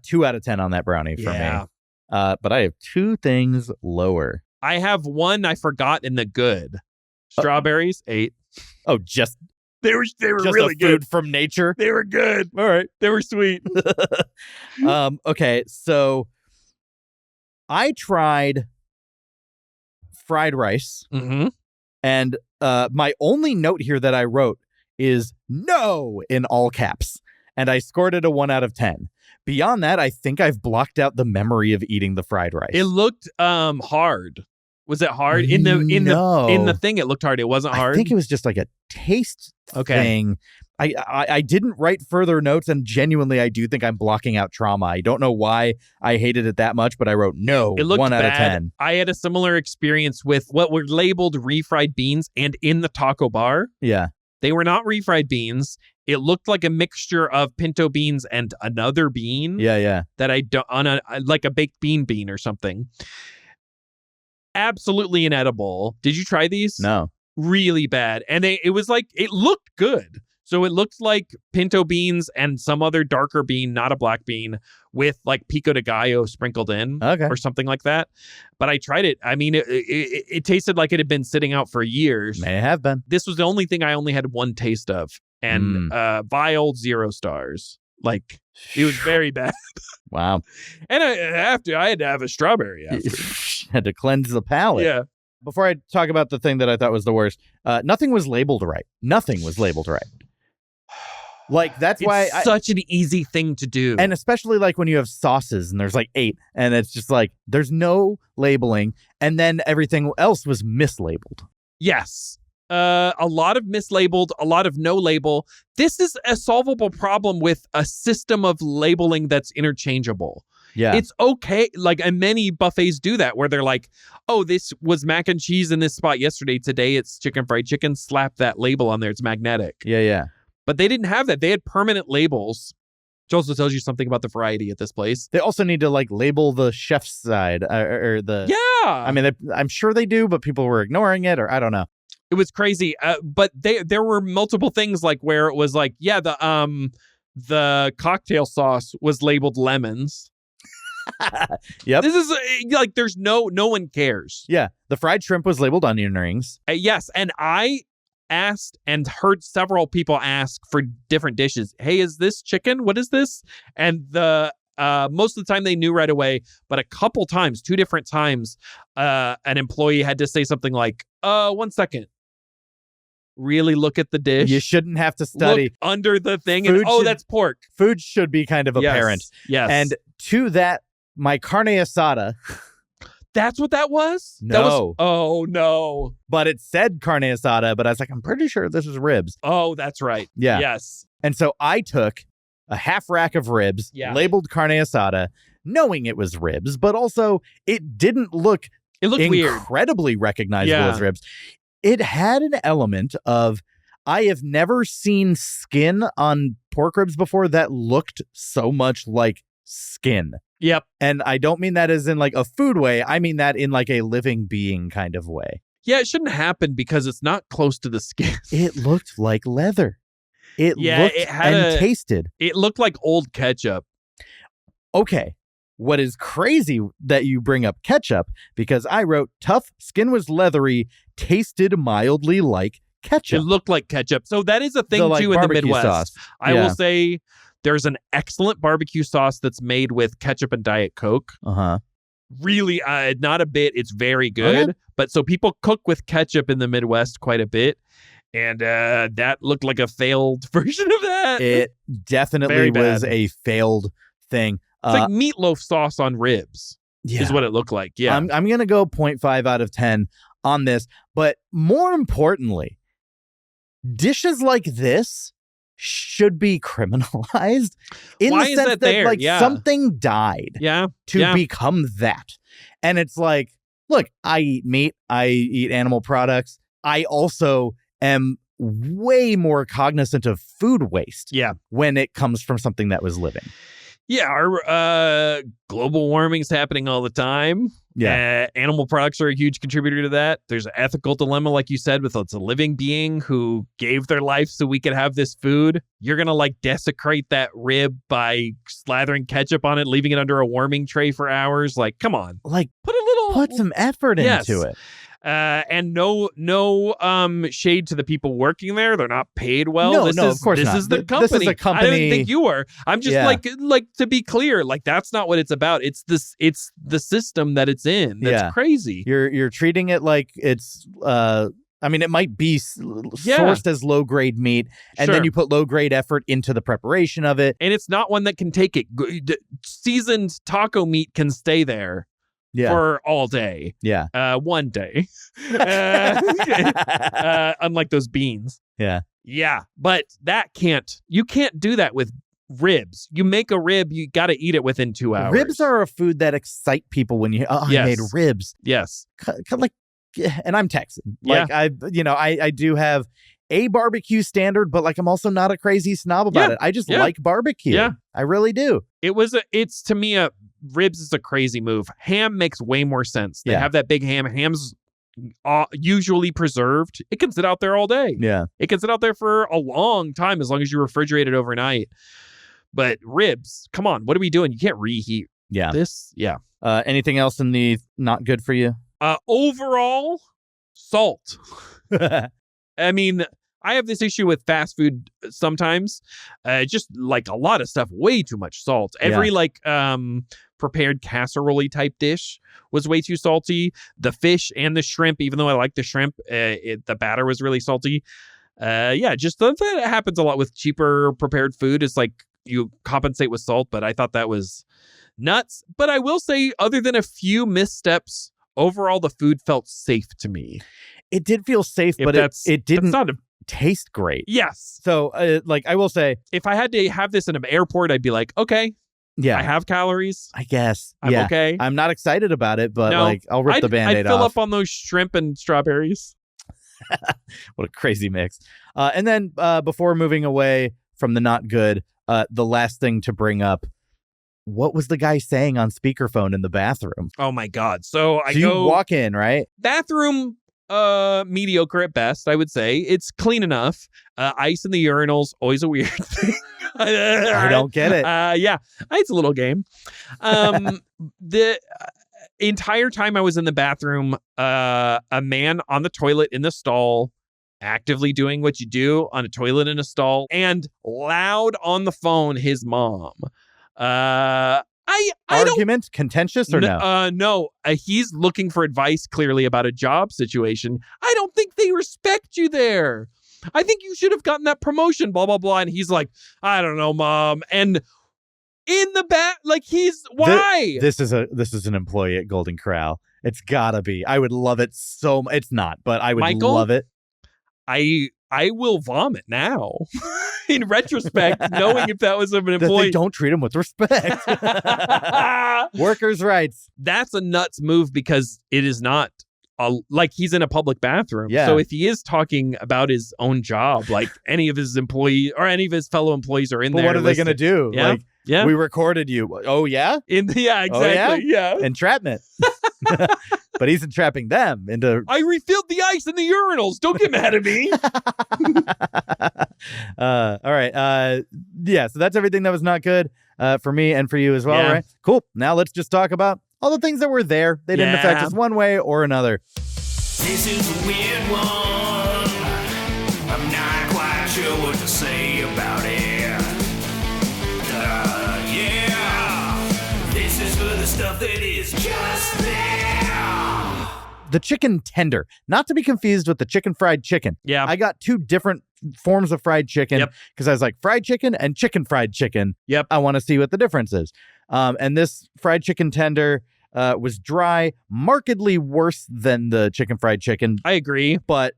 2 out of 10 on that brownie for Yeah. me. But I have 2 things lower. I have one I forgot in the good. Strawberries, 8. Oh, just They were just really a food good. from nature. They were good. All right. They were sweet. Okay, so I tried fried rice, Mm-hmm. and my only note here that I wrote is no in all caps, and I scored it a 1 out of 10. Beyond that, I think I've blocked out the memory of eating the fried rice. It looked hard. Was it hard in No. the thing? It looked hard. It wasn't hard. I think it was just like a taste thing. I didn't write further notes, and genuinely, I do think I'm blocking out trauma. I don't know why I hated it that much, but I wrote no. It looked 1 out bad. of 10. I had a similar experience with what were labeled refried beans, and in the taco bar, Yeah. They were not refried beans. It looked like a mixture of pinto beans and another bean. Yeah. That I don't, like a baked bean or something. Absolutely inedible. Did you try these? No. Really bad. And it was like, it looked good. So it looked like pinto beans and some other darker bean, not a black bean, with like pico de gallo sprinkled in or something like that. But I tried it. I mean, it tasted like it had been sitting out for years. May have been. This was the only thing I only had one taste of. And vile 0 stars. Like, it was very bad. Wow. And I had to have a strawberry after. Had to cleanse the palate. Yeah. Before I talk about the thing that I thought was the worst, nothing was labeled right. Nothing was labeled right. Like, that's why it's such an easy thing to do. And especially like when you have sauces and there's like 8 and it's just like there's no labeling and then everything else was mislabeled. Yes. A lot of mislabeled, a lot of no label. This is a solvable problem with a system of labeling that's interchangeable. Yeah. It's okay. Like, and many buffets do that where they're like, oh, this was mac and cheese in this spot yesterday. Today it's chicken fried chicken. Slap that label on there. It's magnetic. Yeah. But they didn't have that. They had permanent labels, which also tells you something about the variety at this place. They also need to like label the chef's side or the. Yeah. I mean, I'm sure they do, but people were ignoring it or I don't know. It was crazy. But there were multiple things like where it was like, yeah, the cocktail sauce was labeled lemons. Yep. This is like there's no one cares. Yeah. The fried shrimp was labeled onion rings. Yes. And I asked and heard several people ask for different dishes. Hey, is this chicken? What is this? And the most of the time they knew right away, but a couple times, 2 different times, an employee had to say something like, 1 second. Really look at the dish. You shouldn't have to study. Look under the thing and that's pork. Food should be kind of apparent. Yes. And to that, my carne asada. That's what that was? No. Oh, no. But it said carne asada, but I was like, I'm pretty sure this is ribs. Oh, that's right. Yeah. Yes. And so I took a half rack of ribs, labeled carne asada, knowing it was ribs, but also it didn't look incredibly recognizable as ribs. It had an element of, I have never seen skin on pork ribs before that looked so much like skin. Yep. And I don't mean that as in like a food way. I mean that in like a living being kind of way. Yeah, it shouldn't happen because it's not close to the skin. It looked like leather. It looked and tasted. It looked like old ketchup. Okay. What is crazy that you bring up ketchup, because I wrote tough, skin was leathery, tasted mildly like ketchup. It looked like ketchup. So that is a thing too in the Midwest. Sauce. I will say there's an excellent barbecue sauce that's made with ketchup and Diet Coke. Really, not a bit. It's very good. Okay. But so people cook with ketchup in the Midwest quite a bit. And that looked like a failed version of that. It definitely was a failed thing. It's like meatloaf sauce on ribs is what it looked like. Yeah. I'm going to go 0.5 out of 10 on this. But more importantly, dishes like this should be criminalized in the sense that like something died to become that. And it's like, look, I eat meat. I eat animal products. I also am way more cognizant of food waste when it comes from something that was living. Yeah, our global warming's happening all the time. Yeah, animal products are a huge contributor to that. There's an ethical dilemma, like you said, with it's a living being who gave their life so we could have this food. You're going to like desecrate that rib by slathering ketchup on it, leaving it under a warming tray for hours. Like, come on. Like, put some effort into it. And no shade to the people working there. They're not paid well. No, of course not. This is the company. This is a company. I didn't think you were. I'm just like to be clear, like that's not what it's about. It's the system that it's in. That's crazy. You're treating it like it's I mean, it might be sourced as low-grade meat, and then you put low-grade effort into the preparation of it. And it's not one that can take it. Seasoned taco meat can stay there. For all day. One day. Unlike those beans. Yeah. But you can't do that with ribs. You make a rib, you got to eat it within 2 hours. Ribs are a food that excite people when I made ribs. Yes. Like, and I'm Texan. Like I do have a barbecue standard, but like I'm also not a crazy snob about it. I just like barbecue. Yeah. I really do. It's to me ribs is a crazy move. Ham makes way more sense. They have that big ham. Ham's usually preserved. It can sit out there all day. Yeah. It can sit out there for a long time as long as you refrigerate it overnight. But ribs, come on, what are we doing? You can't reheat this. Yeah. Anything else in the not good for you? Overall, salt. I mean, I have this issue with fast food sometimes. Just like a lot of stuff, way too much salt. Every prepared casserole type dish was way too salty. The fish and the shrimp, even though I like the shrimp, the batter was really salty. Just that happens a lot with cheaper prepared food. It's like you compensate with salt, but I thought that was nuts. But I will say, other than a few missteps, overall the food felt safe to me. It did feel safe, but it didn't taste great. Yes. So, I will say, if I had to have this in an airport, I'd be like, okay, I have calories. I guess. I'm okay. I'm not excited about it, but I'll rip the Band-Aid off. I'd fill up on those shrimp and strawberries. What a crazy mix. And then before moving away from the not good, the last thing to bring up, what was the guy saying on speakerphone in the bathroom? Oh my God. So you walk in, right? Bathroom, mediocre at best, I would say. It's clean enough. Ice in the urinals, always a weird thing. I don't get it. It's a little game. The entire time I was in the bathroom, a man on the toilet in the stall, actively doing what you do on a toilet in a stall, and loud on the phone, his mom. Argument? Contentious or no? No. He's looking for advice, clearly, about a job situation. I don't think they respect you there. I think you should have gotten that promotion, blah, blah, blah. And he's like, I don't know, Mom. And in the back, why? This is an employee at Golden Corral. It's gotta be. I would love it so much. It's not, but I would love it. I will vomit now. In retrospect, knowing if that was of an employee. They don't treat him with respect. Workers' rights. That's a nuts move because it is not he's in a public bathroom. Yeah. So if he is talking about his own job, like any of his employees or any of his fellow employees are in there. What are they going to do? Yeah. We recorded you. Oh, yeah? Exactly. Oh, yeah. Entrapment. But he's entrapping them into... I refilled the ice in the urinals. Don't get mad at me. All right. So that's everything that was not good for me and for you as well, right? Cool. Now let's just talk about all the things that were there. They didn't affect us one way or another. This is a weird one. I'm not quite sure what to say about it. This is for the stuff that is just there. The chicken tender, not to be confused with the chicken fried chicken. Yeah. I got two different forms of fried chicken because I was like fried chicken and chicken fried chicken. Yep. I want to see what the difference is. And this fried chicken tender was dry, markedly worse than the chicken fried chicken. I agree. But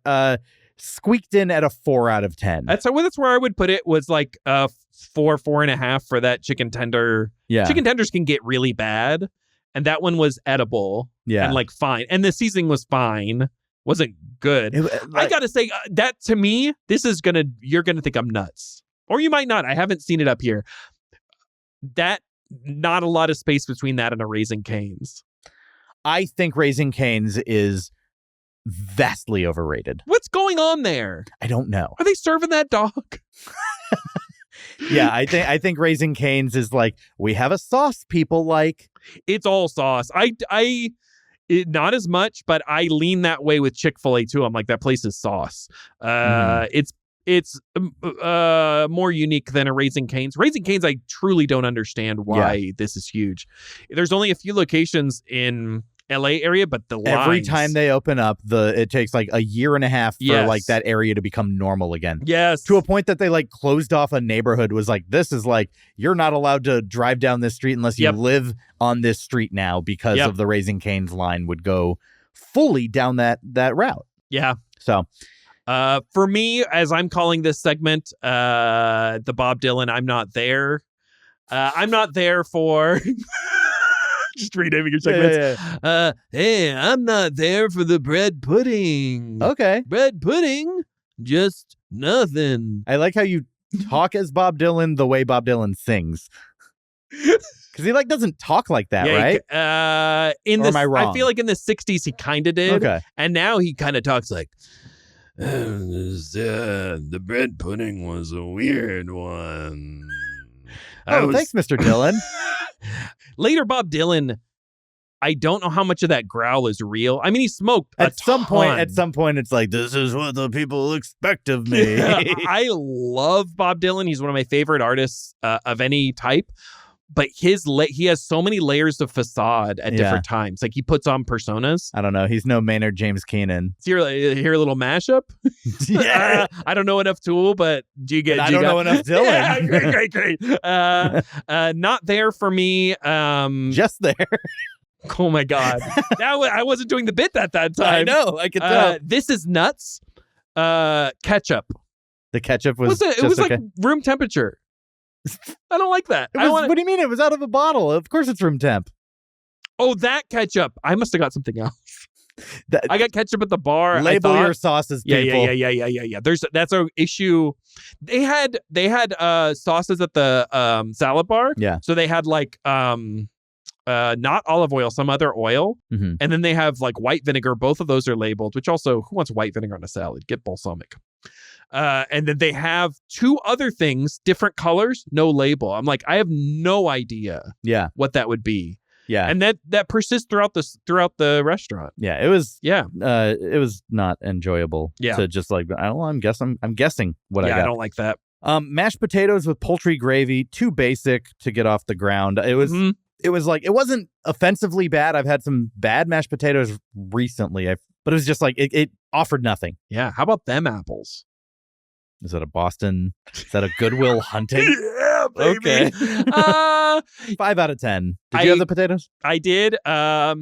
squeaked in at a 4 out of 10. That's where I would put it, was like 4.5 for that chicken tender. Yeah. Chicken tenders can get really bad. And that one was edible. Yeah. And fine. And the seasoning was fine. Wasn't good. I got to say that to me, you're going to think I'm nuts. Or you might not. I haven't seen it up here. Not a lot of space between that and a Raising Cane's. I think Raising Cane's is vastly overrated. What's going on there? I don't know. Are they serving that dog? Yeah, I think Raising Cane's is like, we have a sauce people like. It's all sauce. Not as much, but I lean that way with Chick-fil-A too. I'm like, that place is sauce. It's more unique than a Raising Cane's. Raising Cane's, I truly don't understand why this is huge. There's only a few locations in LA area, but every time they open up, it takes like a year and a half for like that area to become normal again. Yes. To a point that they like closed off a neighborhood, was like, this is like, you're not allowed to drive down this street unless you live on this street now, because of the Raising Cane's line would go fully down that route. Yeah. So for me, as I'm calling this segment, the Bob Dylan, I'm not there. I'm not there for... Just renaming your segments. Yeah. Hey, I'm not there for the bread pudding. Okay. Bread pudding, just Nothing. I like how you talk as Bob Dylan the way Bob Dylan sings. Because he doesn't talk like that, right? Am I wrong? I feel like in the 60s he kind of did. Okay. And now he kind of talks like, the bread pudding was a weird one. Thanks, Mr. Dylan. Later, Bob Dylan, I don't know how much of that growl is real. I mean, he smoked At some point, it's like, this is what the people expect of me. I love Bob Dylan. He's one of my favorite artists of any type. But he has so many layers of facade at different times. Like he puts on personas. I don't know. He's no Maynard James Keenan. So you hear a little mashup? Yeah. I don't know enough Tool, but do you get? I don't know enough Dylan. Yeah, great. Not there for me. Just there. Oh my God. I wasn't doing the bit that time. I know. I could tell. This is nuts. Ketchup. The ketchup was. It was like room temperature. I don't like that. What do you mean? It was out of a bottle. Of course it's room temp. Oh, that ketchup. I must have got something else. I got ketchup at the bar. Label your sauces, people. Yeah. That's an issue. They had sauces at the salad bar. Yeah. So they had not olive oil, some other oil. Mm-hmm. And then they have white vinegar. Both of those are labeled, which also, who wants white vinegar on a salad? Get balsamic. And then they have two other things, different colors, no label. I'm like, I have no idea what that would be. Yeah. And that persists throughout the restaurant. Yeah, it was it was not enjoyable to just I'm guessing what I got. I don't like that. Mashed potatoes with poultry gravy, too basic to get off the ground. It was it wasn't offensively bad. I've had some bad mashed potatoes recently, but it was just it offered nothing. Yeah, how about them apples? Is that a Boston? Is that a Goodwill Hunting? Yeah, baby. Okay. 5 out of 10. Did you have the potatoes? I did. Yeah,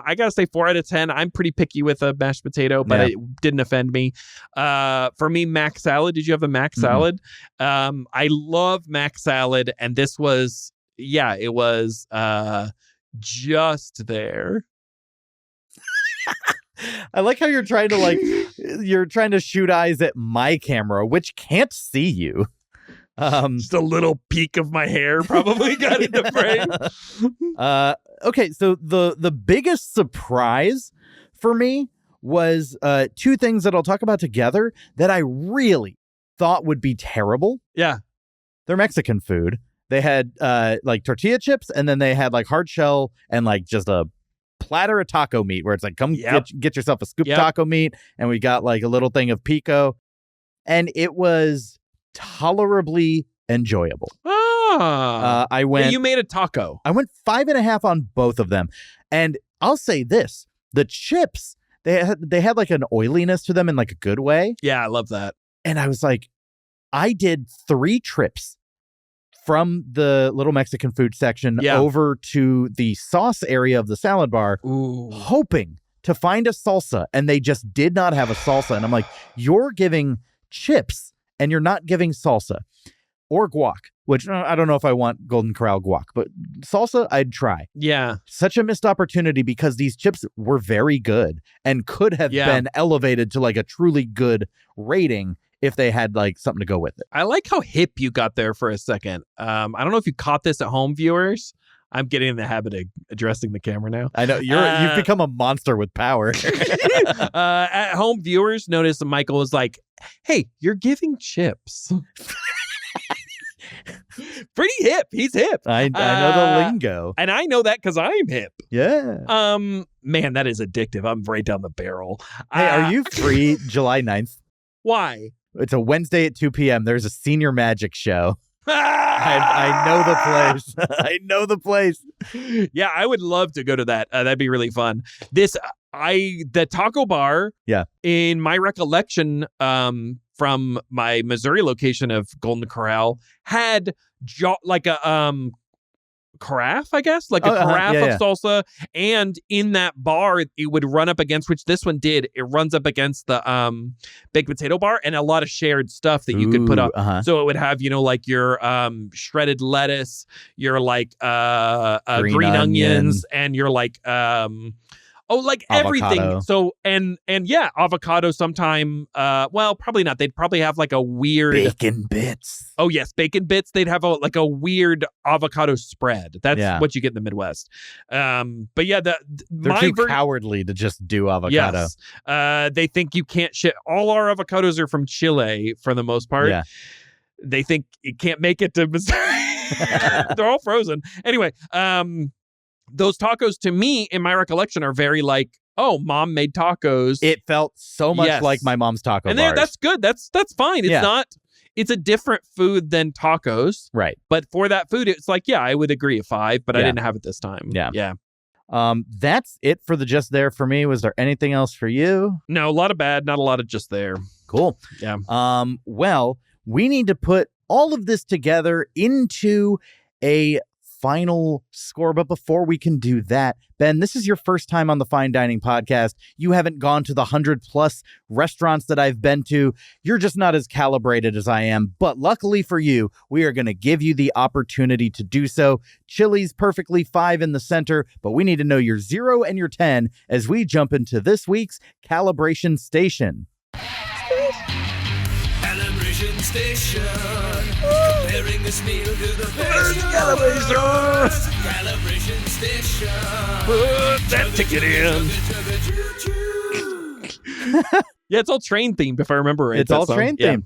I gotta say 4 out of 10. I'm pretty picky with a mashed potato, but it didn't offend me. For me, mac salad. Did you have the mac salad? I love mac salad, and this was it was just there. I like how you're trying to shoot eyes at my camera, which can't see you. Just a little peek of my hair probably got in the frame. Okay, so the biggest surprise for me was two things that I'll talk about together that I really thought would be terrible. Yeah. They're Mexican food. They had tortilla chips, and then they had hard shell and just a platter of taco meat where it's come get yourself a scoop taco meat, and we got a little thing of pico, and it was tolerably enjoyable. You made a taco. I went 5.5 on both of them, and I'll say this: the chips they had an oiliness to them in a good way. Yeah, I love that. And I was I did 3 trips from the little Mexican food section over to the sauce area of the salad bar, hoping to find a salsa, and they just did not have a salsa. And I'm like, you're giving chips and you're not giving salsa or guac, which I don't know if I want Golden Corral guac, but salsa I'd try. Yeah. Such a missed opportunity because these chips were very good and could have been elevated to a truly good rating if they had something to go with it. I like how hip you got there for a second. I don't know if you caught this at home, viewers. I'm getting in the habit of addressing the camera now. I know you've become a monster with power. At home, viewers notice that Michael is hey, you're giving chips. Pretty hip. He's hip. I know the lingo. And I know that because I'm hip. Yeah. Man, that is addictive. I'm right down the barrel. Hey, are you free July 9th? Why? It's a Wednesday at 2 p.m. There's a senior magic show. I know the place. I know the place. Yeah, I would love to go to that. That'd be really fun. The taco bar. Yeah. In my recollection, from my Missouri location of Golden Corral, had a carafe, I guess, a carafe of salsa, and in that bar it would run up against, which this one did, it runs up against the baked potato bar, and a lot of shared stuff that you could put up. So it would have your shredded lettuce, your green onions, and your Oh, like Avocado. everything. So and yeah, avocado sometime. Well, probably not. They'd probably have like a weird Bacon bits. Oh yes, bacon bits. They'd have like a weird avocado spread. That's what you get in the Midwest. But yeah, they're too cowardly to just do avocado. Yes. They think you can't ship. All our avocados are from Chile for the most part. Yeah. They think you can't make it to Missouri. They're all frozen. Anyway, those tacos to me, in my recollection, are very like, oh, mom made tacos. It felt so much like my mom's taco and bars. That's good. That's fine. It's not. It's a different food than tacos. Right. But for that food, it's like, yeah, I would agree a 5, but I didn't have it this time. Yeah. Yeah. That's it for the Just There for me. Was there anything else for you? No, a lot of bad, not a lot of just there. Cool. Yeah. Well, we need to put all of this together into a final score. But before we can do that, Ben, this is your first time on the Fine Dining Podcast. You haven't gone to the 100+ restaurants that I've been to. You're just not as calibrated as I am. But luckily for you, we are going to give you the opportunity to do so. Chili's perfectly 5 in the center, but we need to know your 0 and your 10 as we jump into this week's Calibration Station. Calibration Station. Comparing this meal to the best. Calibration Station. Put that ticket in. Yeah, it's all train themed, if I remember right. It's all train themed.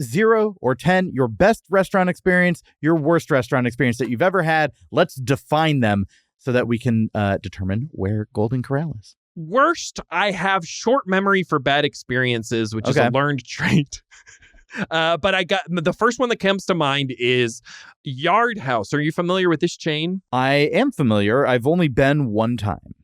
0 or 10, your best restaurant experience, your worst restaurant experience that you've ever had. Let's define them so that we can determine where Golden Corral is. Worst, I have short memory for bad experiences, which is a learned trait. But I got the first one that comes to mind is Yard House. Are you familiar with this chain? I am familiar. I've only been one time.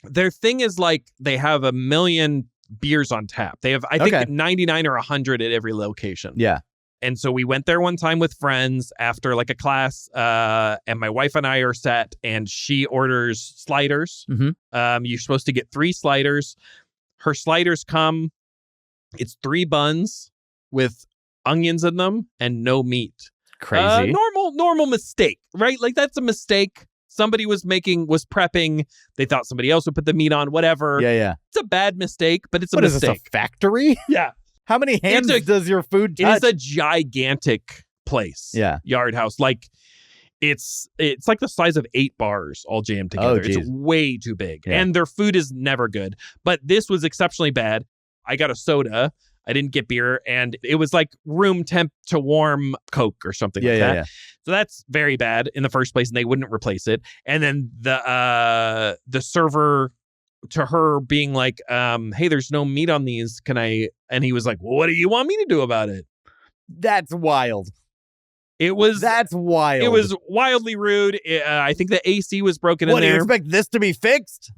Their thing is like they have 1 million beers on tap. They have, I think, 99 or 100 at every location. Yeah. And so we went there one time with friends after like a class, and my wife and I are set, and she orders sliders. Mm-hmm. You're supposed to get 3 sliders. Her sliders come, it's 3 buns with onions in them and no meat. Crazy. Normal mistake, right? Like that's a mistake. Somebody was prepping. They thought somebody else would put the meat on, whatever. Yeah. It's a bad mistake, but it's a what mistake. Is this, a factory? Yeah. How many hands does your food touch? It is a gigantic place. Yeah. Yard House. Like it's like the size of 8 bars all jammed together. Oh, it's way too big. Yeah. And their food is never good. But this was exceptionally bad. I got a soda. I didn't get beer, and it was like room temp to warm Coke or something like that. Yeah. So that's very bad in the first place, and they wouldn't replace it. And then the server, to her being like, hey, there's no meat on these. Can I? And he was like, well, what do you want me to do about it? That's wild. That's wild. It was wildly rude. I think the AC was broken in there. What, do you expect this to be fixed?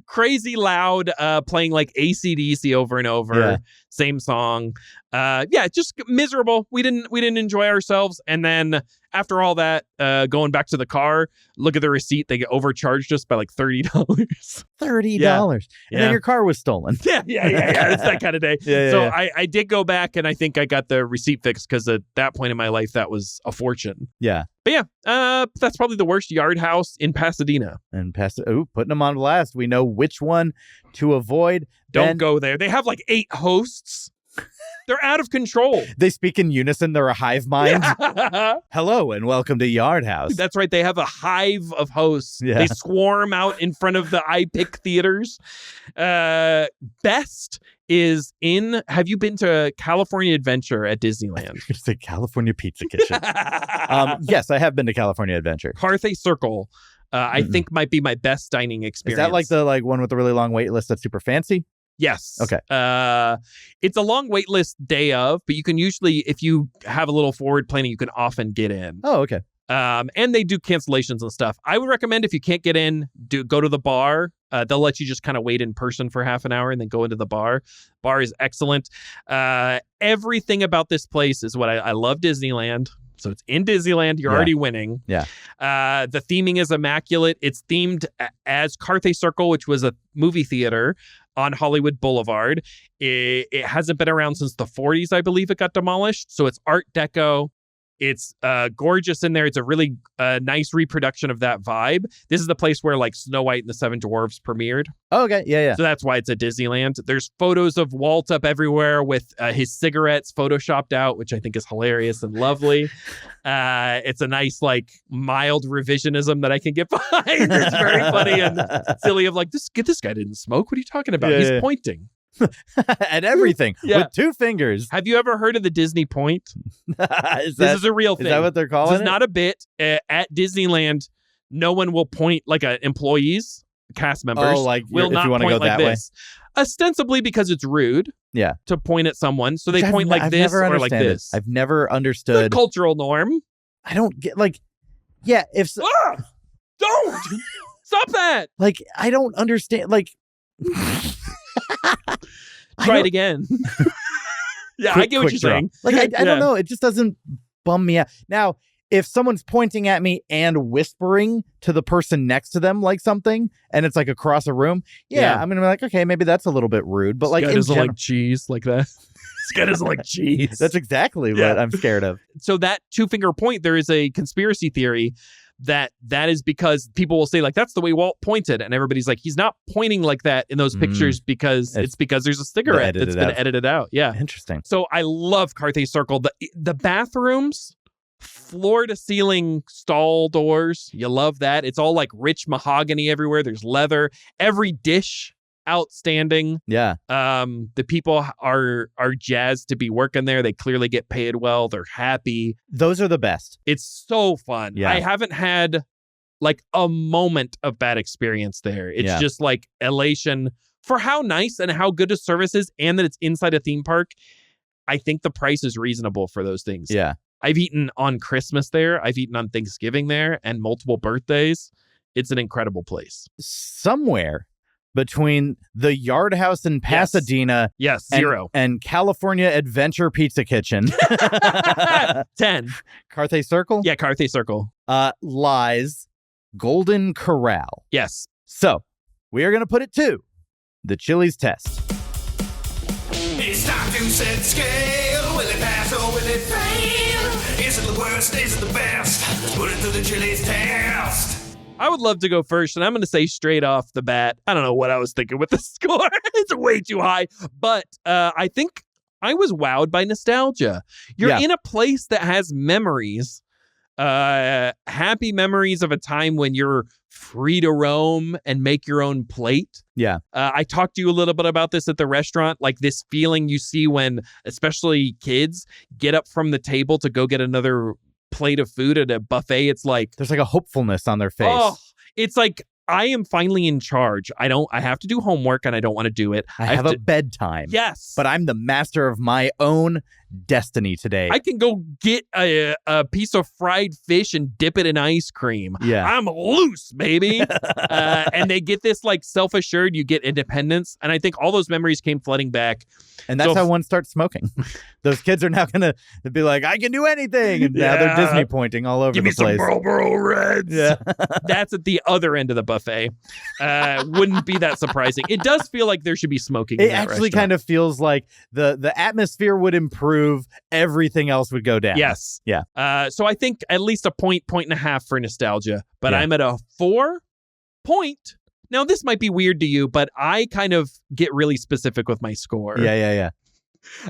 Crazy loud, playing like AC/DC over and over. Yeah. Same song. Just miserable. We didn't enjoy ourselves. And then after all that, going back to the car, look at the receipt. They get overcharged us by like $30. $30. Yeah. And then your car was stolen. Yeah. It's that kind of day. So I did go back, and I think I got the receipt fixed because at that point in my life, that was a fortune. Yeah. But yeah, that's probably the worst Yard House in Pasadena. And putting them on blast. We know which one to avoid. Don't go there. They have like 8 hosts. They're out of control. They speak in unison. They're a hive mind. Yeah. Hello and welcome to Yard House. That's right. They have a hive of hosts. Yeah. They swarm out in front of the iPick theaters. Best is have you been to California Adventure at Disneyland? You're going to say California Pizza Kitchen. Yes, I have been to California Adventure. Carthay Circle, I think might be my best dining experience. Is that like the one with the really long wait list that's super fancy? Yes. Okay. It's a long wait list day of, but you can usually, if you have a little forward planning, you can often get in. Oh, okay. And they do cancellations and stuff. I would recommend if you can't get in, go to the bar. They'll let you just kind of wait in person for half an hour and then go into the bar. Bar is excellent. Everything about this place is what I love Disneyland. So it's in Disneyland. You're already winning. Yeah. The theming is immaculate. It's themed as Carthay Circle, which was a movie theater on Hollywood Boulevard. It hasn't been around since the 40s, I believe it got demolished. So it's Art Deco. It's gorgeous in there. It's a really nice reproduction of that vibe. This is the place where like Snow White and the Seven Dwarfs premiered. Oh, okay. Yeah. So that's why it's at Disneyland. There's photos of Walt up everywhere with his cigarettes photoshopped out, which I think is hilarious and lovely. It's a nice, like, mild revisionism that I can get behind. It's very funny and silly of like, this guy didn't smoke. What are you talking about? He's pointing. At everything with 2 fingers. Have you ever heard of the Disney Point? This is a real thing. Is that what they're calling it? This is not a bit. At Disneyland, no one will point, like employees, cast members, will not point like this. Ostensibly because it's rude to point at someone. So they point like this or like this. I've never understood. The cultural norm. I don't get if... Don't! Stop that! Like, I don't understand. Like... Try it again. I get what you're saying. Like, I don't know. It just doesn't bum me out. Now, if someone's pointing at me and whispering to the person next to them like something, and it's like across a room, I'm going to be like, okay, maybe that's a little bit rude. But like, doesn't like cheese like that. Scott doesn't like cheese. That's exactly what I'm scared of. So that 2-finger point, there is a conspiracy theory that is because people will say like, that's the way Walt pointed. And everybody's like, he's not pointing like that in those pictures because it's because there's a cigarette that's been edited out. Yeah. Interesting. So I love Carthay Circle. The bathrooms, floor to ceiling stall doors. You love that. It's all like rich mahogany everywhere. There's leather. Every dish, outstanding. Yeah. The people are jazzed to be working there. They clearly get paid well. They're happy. Those are the best. It's so fun. Yeah. I haven't had like a moment of bad experience there. It's just like elation for how nice and how good a service is, and that it's inside a theme park. I think the price is reasonable for those things. Yeah. I've eaten on Christmas there. I've eaten on Thanksgiving there and multiple birthdays. It's an incredible place. Somewhere between the Yard House in Pasadena Yes, 0. and California Adventure Pizza Kitchen 10. Carthay Circle? Yeah, Carthay Circle. Lies Golden Corral. Yes. So we are going to put it to the Chili's test. It's time to set scale. Will it pass or will it fail? Is it the worst? Is it the best? Let's put it to the Chili's test. I would love to go first, and I'm going to say straight off the bat, I don't know what I was thinking with the score. It's way too high, but I think I was wowed by nostalgia. You're in a place that has memories, happy memories of a time when you're free to roam and make your own plate. Yeah. I talked to you a little bit about this at the restaurant, like this feeling you see when especially kids get up from the table to go get another plate of food at a buffet. It's like there's like a hopefulness on their face. Oh, it's like I am finally in charge. I have to do homework and I don't want to do it. I have a bedtime. Yes. But I'm the master of my own destiny today. I can go get a piece of fried fish and dip it in ice cream. Yeah. I'm loose, baby. And they get this like self-assured, you get independence. And I think all those memories came flooding back. And that's how one starts smoking. Those kids are now going to be like, I can do anything. And now they're Disney pointing all over the place. Give me some Marlboro Reds. Yeah. That's at the other end of the buffet. Wouldn't be that surprising. It does feel like there should be smoking in that actually restaurant. kind of feels like the atmosphere would improve. Everything else would go down. Yes. Yeah. So I think at least a point and a half for nostalgia. But I'm at a 4 point. Now, this might be weird to you, but I kind of get really specific with my score. Yeah.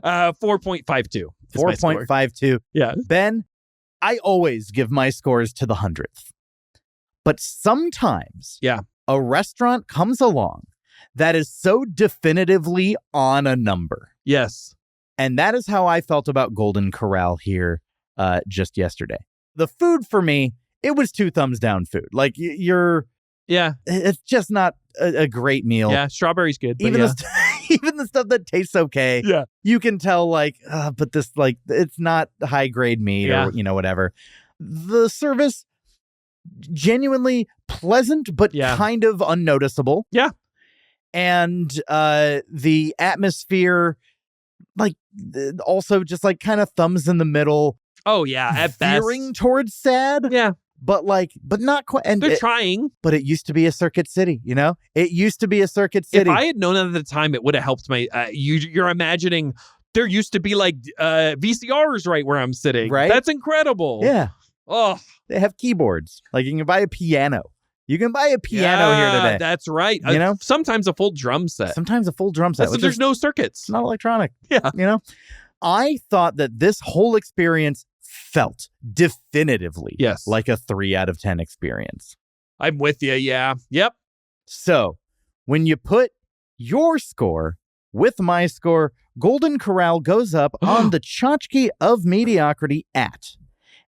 4.52. 4.52. Yeah. Ben, I always give my scores to the 100th. But sometimes a restaurant comes along that is so definitively on a number. Yes. And that is how I felt about Golden Corral here just yesterday. The food for me, it was 2 thumbs down food. Like it's just not a great meal. Yeah, strawberry's good. Even the stuff that tastes okay. Yeah. You can tell but this it's not high grade meat or whatever. The service genuinely pleasant but kind of unnoticeable. Yeah. And the atmosphere also just kind of thumbs in the middle. Oh yeah, at best. Veering towards sad. Yeah. But not quite. And they're trying. But it used to be a Circuit City, It used to be a Circuit City. If I had known at the time, it would have helped my... you're imagining There used to be like VCRs right where I'm sitting. Right? That's incredible. Yeah. Oh, They have keyboards. Like you can buy a piano. You can buy a piano here today. That's right. You know? Sometimes a full drum set. Sometimes a full drum set. So there's no circuits. It's not electronic. Yeah. You know? I thought that this whole experience felt definitively like a 3 out of 10 experience. I'm with you. Yeah. Yep. So when you put your score with my score, Golden Corral goes up on the tchotchke of mediocrity at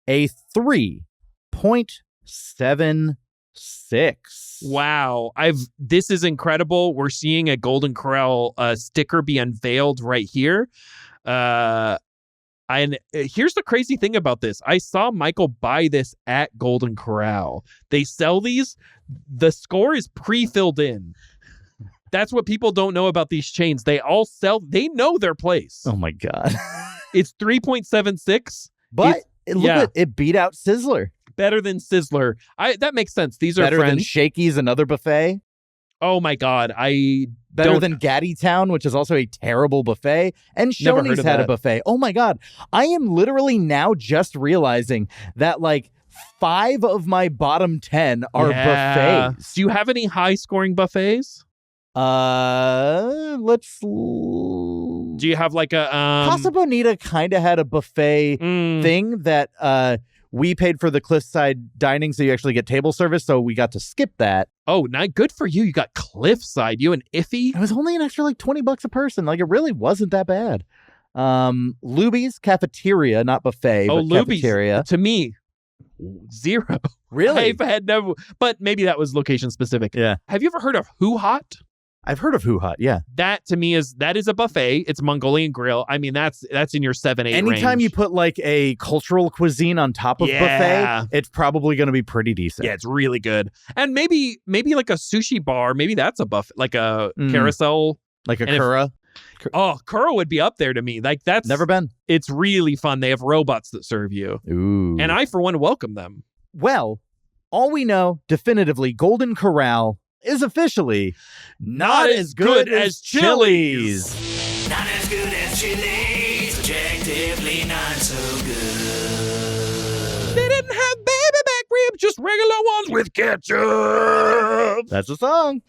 a 3.76. Wow. This is incredible. We're seeing a Golden Corral sticker be unveiled right here. And here's the crazy thing about this. I saw Michael buy this at Golden Corral. They sell these. The score is pre-filled in. That's what people don't know about these chains. They know their place. Oh my God. It's 3.76. But it beat out Sizzler. Better than Sizzler. That makes sense. These are better friends. Than Shakey's, another buffet. Oh my God. Better than Gaddy Town, which is also a terrible buffet. And Shoney's had a buffet. Oh my God. I am literally now just realizing that like 5 of my bottom 10 are buffets. Do you have any high scoring buffets? Let's. Do you have like a Casa Bonita kind of had a buffet thing that we paid for the cliffside dining, so you actually get table service. So we got to skip that. Oh, good for you. You got cliffside. You and Iffy. It was only an extra like $20 a person. Like it really wasn't that bad. Luby's cafeteria, not buffet, but Luby's, cafeteria. To me, 0. Really? I've had never, but maybe that was location specific. Yeah. Have you ever heard of Hoo Hot? I've heard of Hoo Hot, yeah. That to me is a buffet. It's Mongolian grill. I mean, that's in your 7-8 range. Anytime you put like a cultural cuisine on top of buffet, it's probably going to be pretty decent. Yeah, it's really good. And maybe like a sushi bar. Maybe that's a buffet, like a carousel, like a Kura. Kura would be up there to me. Like that's never been. It's really fun. They have robots that serve you. Ooh. And I, for one, welcome them. Well, all we know definitively, Golden Corral is officially not as good as Chili's. Not as good as Chili's, objectively not so good. They didn't have baby back ribs, just regular ones with ketchup. That's a song.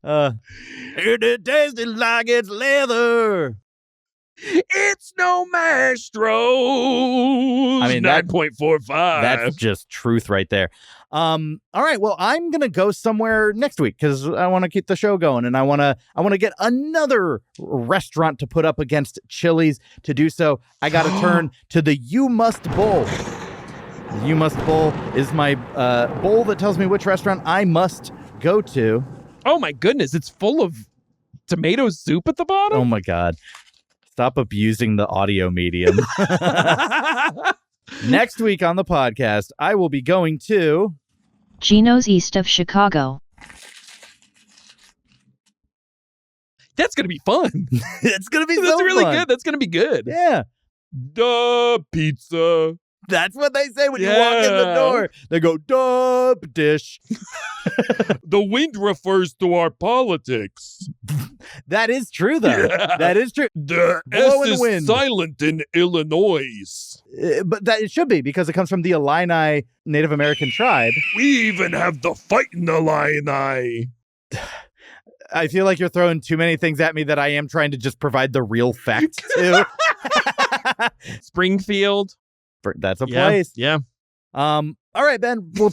It tasted like it's leather. It's no Maestro. I mean, 9.45. That's just truth right there. All right. Well, I'm gonna go somewhere next week because I want to keep the show going, and I want to get another restaurant to put up against Chili's. To do so, I got to turn to the You Must Bowl. The You Must Bowl is my bowl that tells me which restaurant I must go to. Oh my goodness! It's full of tomato soup at the bottom. Oh my God. Stop abusing the audio medium. Next week on the podcast, I will be going to Geno's east of Chicago. That's going to be fun. It's going to be so That's really fun. good. That's going to be good. Yeah. Duh, pizza. That's what they say when you walk in the door. They go, duh, dish. The wind refers to our politics. That is true, though. Yeah. That is true. The Blowing S is wind. silent in Illinois. But that it should be because it comes from the Illini Native American tribe. We even have the fight in the Illini. I feel like you're throwing too many things at me that I am trying to just provide the real facts to. Springfield. That's a place. Yeah. All right, Ben. Well,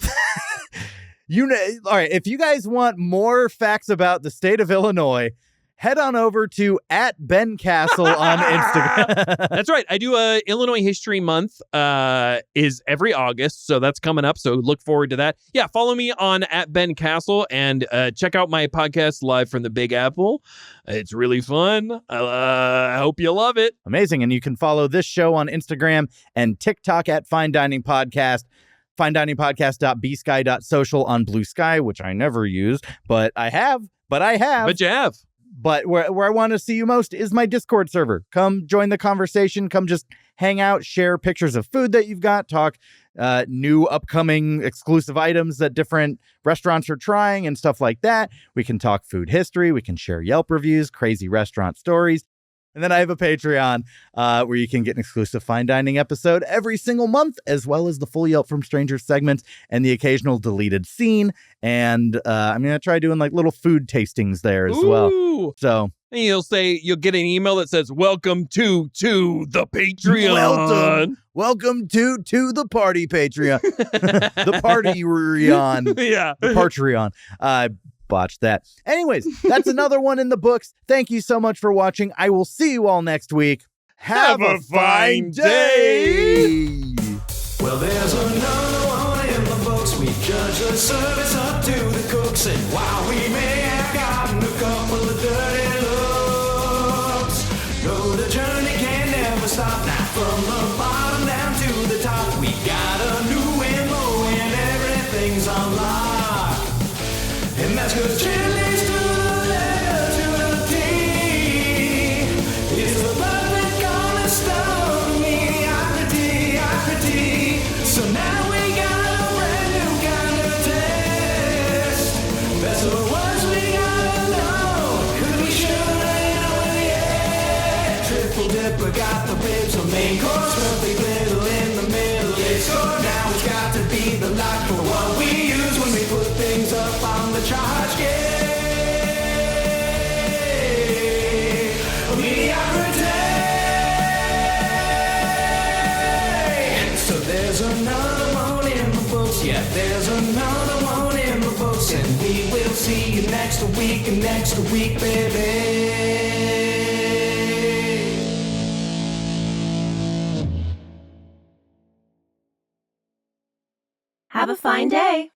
all right. If you guys want more facts about the state of Illinois, head on over to @Ben Cassil on Instagram. That's right. I do a Illinois History Month is every August, so that's coming up. So look forward to that. Yeah, follow me on @Ben Cassil and check out my podcast live from the Big Apple. It's really fun. I hope you love it. Amazing. And you can follow this show on Instagram and TikTok @Fine Dining Podcast. FineDiningPodcast.bsky.social on Blue Sky, which I never use, but I have. But you have. But where I want to see you most is my Discord server. Come join the conversation. Come just hang out, share pictures of food that you've got, talk new upcoming exclusive items that different restaurants are trying and stuff like that. We can talk food history. We can share Yelp reviews, crazy restaurant stories. And then I have a Patreon where you can get an exclusive fine dining episode every single month, as well as the full Yelp from Strangers segment and the occasional deleted scene. And I'm going to try doing like little food tastings there as well. So and you'll get an email that says, welcome to the Patreon. Welcome to the party Patreon. The party-reon. Yeah. The Patreon. Botched that. Anyways, that's another one in the books. Thank you so much for watching. I will see you all next week. Have a fine day. Well, there's another one in the books. We judge the service up to the cooks. And while we may have gotten a couple of dirty looks, no, the journey can never stop. Now from the bottom down to the top, we got a new MO and everything's unlocked. And that's 'cause Chili's to the letter to the T is the perfect cornerstone of mediocrity. So now we got a brand new kind of test. That's the words we gotta know, 'cause we sure ain't know it yet. Triple dipper got the ribs, the main course, perfect little in the middle. It's scored, now it's got to be the lock for what we use when we put things up on the charge game. Mediocrity. So there's another one in the books. Yeah, there's another one in the books. And we will see you next week, baby. Have a fine day.